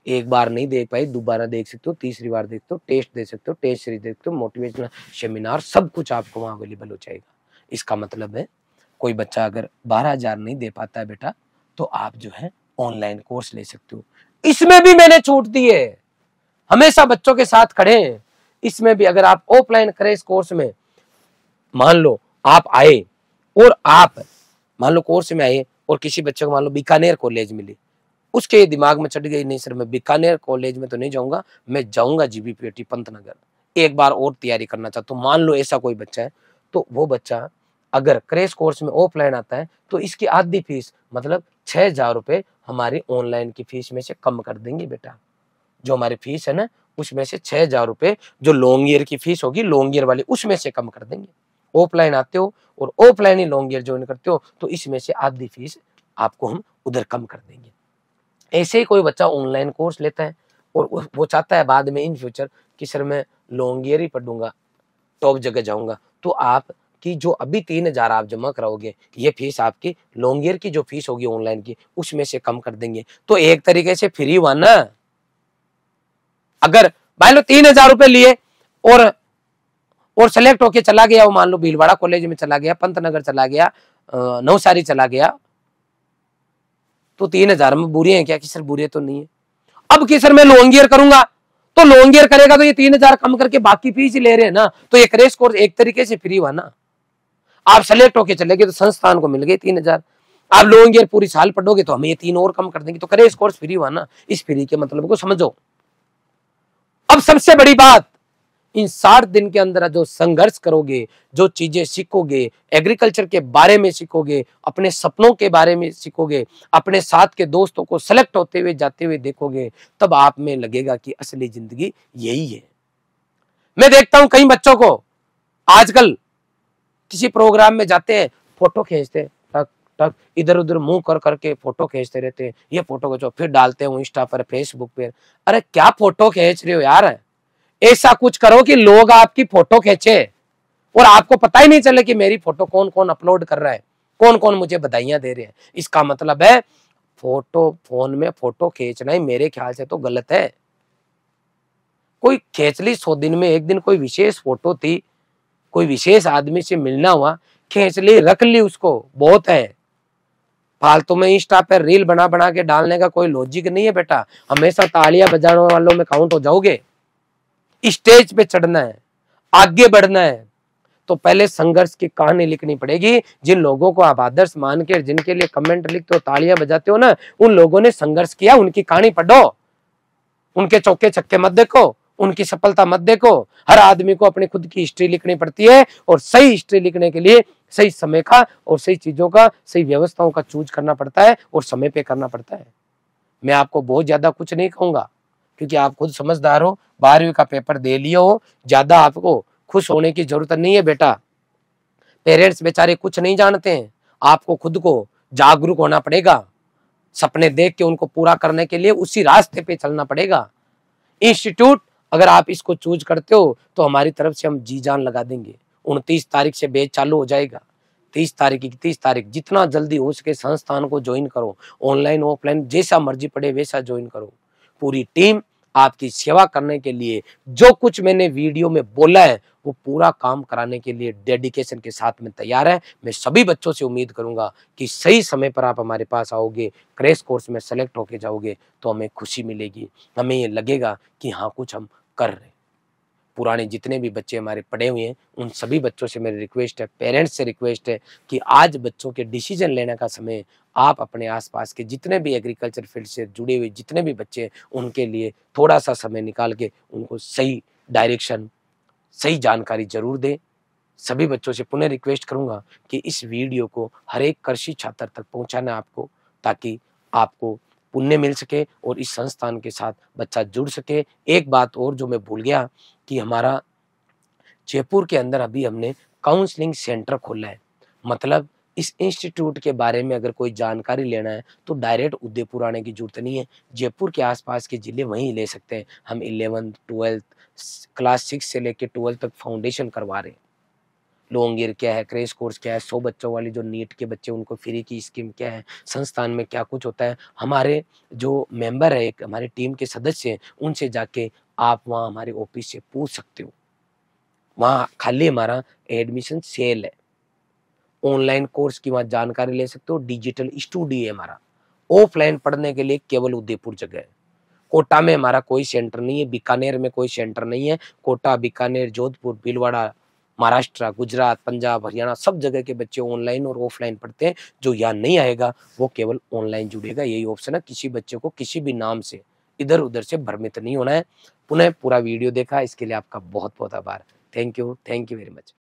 एक बार नहीं देख पाई, दोबारा देख सकते हो, तीसरी बार देखते हो, टेस्ट दे सकते हो, टेस्ट सीरीज देखते हो, मोटिवेशनल सेमिनार, सब कुछ आपको वहां अवेलेबल हो जाएगा। इसका मतलब है कोई बच्चा अगर 12,000 नहीं दे पाता है बेटा, तो आप जो है ऑनलाइन कोर्स ले सकते हो। इसमें भी मैंने छूट दी है, हमेशा बच्चों के साथ खड़े हैं। इसमें भी अगर आप ऑफलाइन करें इस कोर्स में, मान लो आप आए और आप मान लो कोर्स में आए और किसी बच्चे को मान लो बीकानेर कॉलेज मिली, उसके दिमाग में चढ़ गई नहीं सर मैं बीकानेर कॉलेज में तो नहीं जाऊंगा, मैं जाऊंगा जीबीपीटी पंतनगर, एक बार और तैयारी करना चाहता हूं, मान लो ऐसा कोई बच्चा है, तो वो बच्चा अगर क्रैश कोर्स में ऑफलाइन आता है तो इसकी आधी फीस मतलब 6,000 रुपए हमारी ऑनलाइन की फीस में से कम कर देंगे बेटा। जो हमारी फीस है ना उसमें से 6,000 रुपए जो लॉन्ग ईयर की फीस होगी, लॉन्ग ईयर वाली, उसमें से कम कर देंगे। ऑफलाइन आते हो और ऑफलाइन ही लॉन्ग ईयर ज्वाइन करते हो तो इसमें से आधी फीस आपको हम उधर कम कर देंगे। ऐसे ही कोई बच्चा ऑनलाइन कोर्स लेता है और वो चाहता है बाद में इन फ्यूचर कि सर मैं लॉन्ग ईयर ही पढ़ूंगा, टॉप जगह जाऊंगा, तो आप की जो अभी 3,000 आप जमा कराओगे, ये फीस आपकी लॉन्ग ईयर की जो फीस होगी ऑनलाइन की उसमें से कम कर देंगे। तो एक तरीके से फ्री हुआ ना। अगर मान लो 3,000 रुपए लिए और सेलेक्ट होके चला गया, वो मान लो भीलवाड़ा कॉलेज में चला गया, पंतनगर चला गया, नवसारी चला गया, तो 3,000 में बुरे हैं क्या? कि सर बुरे तो नहीं है। अब कि सर मैं लॉन्ग ईयर करूंगा, तो लॉन्ग ईयर करेगा तो ये 3,000 कम करके बाकी फीस ही ले रहे हैं ना, तो ये क्रैश कोर्स एक तरीके से फ्री हुआ ना। आप सेलेक्ट होके चले गए तो संस्थान को मिल गए 3,000, आप लॉन्ग ईयर पूरी साल पढ़ोगे तो हमें ये 3 और कम कर देंगे, तो क्रैश कोर्स फ्री हुआ ना। इस फ्री के मतलब को समझो। अब सबसे बड़ी बात, इन 60 दिन के अंदर जो संघर्ष करोगे, जो चीजें सीखोगे, एग्रीकल्चर के बारे में सीखोगे, अपने सपनों के बारे में सीखोगे, अपने साथ के दोस्तों को सेलेक्ट होते हुए जाते हुए देखोगे, तब आप में लगेगा कि असली जिंदगी यही है। मैं देखता हूं कई बच्चों को आजकल किसी प्रोग्राम में जाते हैं, फोटो खींचते हैं, टक टक इधर उधर मुंह कर करके फोटो खींचते रहते हैं, ये फोटो खींचो, फिर डालते हैं इंस्टा पर, फेसबुक पर। अरे क्या फोटो खींच रहे हो यार? ऐसा कुछ करो कि लोग आपकी फोटो खींचे और आपको पता ही नहीं चले कि मेरी फोटो कौन कौन अपलोड कर रहा है, कौन कौन मुझे बधाइयां दे रहे हैं। इसका मतलब है फोटो, फोन में फोटो खींचना ही मेरे ख्याल से तो गलत है। कोई खींच ली 100 दिन में एक दिन कोई विशेष फोटो थी, कोई विशेष आदमी से मिलना हुआ, खींच ली, रख ली, उसको बहुत है। फालतू में इंस्टा पर रील बना बना के डालने का कोई लॉजिक नहीं है बेटा। हमेशा तालियां बजाने वालों में काउंट हो जाओगे। स्टेज पे चढ़ना है, आगे बढ़ना है, तो पहले संघर्ष की कहानी लिखनी पड़ेगी। जिन लोगों को आप आदर्श मान के जिनके लिए कमेंट लिखते हो, तालियां बजाते हो ना, उन लोगों ने संघर्ष किया, उनकी कहानी पढ़ो। उनके चौके छक्के मत देखो, उनकी सफलता मत देखो। हर आदमी को अपनी खुद की हिस्ट्री लिखनी पड़ती है और सही हिस्ट्री लिखने के लिए सही समय का और सही चीजों का, सही व्यवस्थाओं का चूज करना पड़ता है और समय पे करना पड़ता है। मैं आपको बहुत ज्यादा कुछ नहीं कहूंगा, क्योंकि आप खुद समझदार हो, 12वीं का पेपर दे लिया हो, ज्यादा आपको खुश होने की जरूरत नहीं है बेटा। पेरेंट्स बेचारे कुछ नहीं जानते हैं, आपको खुद को जागरूक होना पड़ेगा, सपने देख के उनको पूरा करने के लिए उसी रास्ते पे चलना पड़ेगा। इंस्टीट्यूट अगर आप इसको चूज करते हो तो हमारी तरफ से हम जी जान लगा देंगे। 29 तारीख से बैच चालू हो जाएगा, 30 तारीख 31 तारीख, जितना जल्दी हो सके संस्थान को ज्वाइन करो, ऑनलाइन ऑफलाइन जैसा मर्जी पड़े वैसा ज्वाइन करो। पूरी टीम आपकी सेवा करने के लिए, जो कुछ मैंने वीडियो में बोला है वो पूरा काम कराने के लिए डेडिकेशन के साथ में तैयार है। मैं सभी बच्चों से उम्मीद करूंगा कि सही समय पर आप हमारे पास आओगे, क्रैश कोर्स में सेलेक्ट होके जाओगे तो हमें खुशी मिलेगी, हमें ये लगेगा कि हाँ कुछ हम कर रहे हैं। पुराने जितने भी बच्चे हमारे पढ़े हुए हैं उन सभी बच्चों से मेरी रिक्वेस्ट है, पेरेंट्स से रिक्वेस्ट है कि आज बच्चों के डिसीजन लेने का समय, आप अपने आसपास के जितने भी एग्रीकल्चर फील्ड से जुड़े हुए जितने भी बच्चे हैं उनके लिए थोड़ा सा समय निकाल के उनको सही डायरेक्शन, सही जानकारी जरूर दें। सभी बच्चों से पुनः रिक्वेस्ट करूंगा कि इस वीडियो को हर एक कृषि छात्र तक पहुंचाना आपको, ताकि आपको पुण्य मिल सके और इस संस्थान के साथ बच्चा जुड़ सके। एक बात और जो मैं भूल गया कि हमारा जयपुर के अंदर अभी हमने काउंसलिंग सेंटर खोला है, मतलब इस इंस्टीट्यूट के बारे में अगर कोई जानकारी लेना है तो डायरेक्ट उदयपुर आने की जरूरत नहीं है, जयपुर के आसपास के जिले वहीं ले सकते हैं। हम 11th 12th क्लास 6 से लेकर 12th तक फाउंडेशन करवा रहे हैं। लॉन्ग ईयर क्या है, क्रैश कोर्स क्या है, 100 बच्चों वाली जो नीट के बच्चे उनको फ्री की स्कीम क्या है, संस्थान में क्या कुछ होता है। हमारे जो मेंबर है, एक हमारे टीम के सदस्य हैं, उनसे जाके आप वहाँ हमारे ऑफिस से पूछ सकते हो। वहाँ खाली हमारा एडमिशन सेल है, ऑनलाइन कोर्स की वहाँ जानकारी ले सकते हो, डिजिटल स्टूडियो है हमारा। ऑफलाइन पढ़ने के लिए केवल उदयपुर जगह है। कोटा में हमारा कोई सेंटर नहीं है, बीकानेर में कोई सेंटर नहीं है। कोटा, बीकानेर, जोधपुर, भीलवाड़ा, महाराष्ट्र, गुजरात, पंजाब, हरियाणा सब जगह के बच्चे ऑनलाइन और ऑफलाइन पढ़ते हैं। जो यहाँ नहीं आएगा वो केवल ऑनलाइन जुड़ेगा, यही ऑप्शन है। किसी बच्चे को किसी भी नाम से इधर उधर से भ्रमित नहीं होना है। पुनः पूरा वीडियो देखा इसके लिए आपका बहुत बहुत आभार। Thank you very much.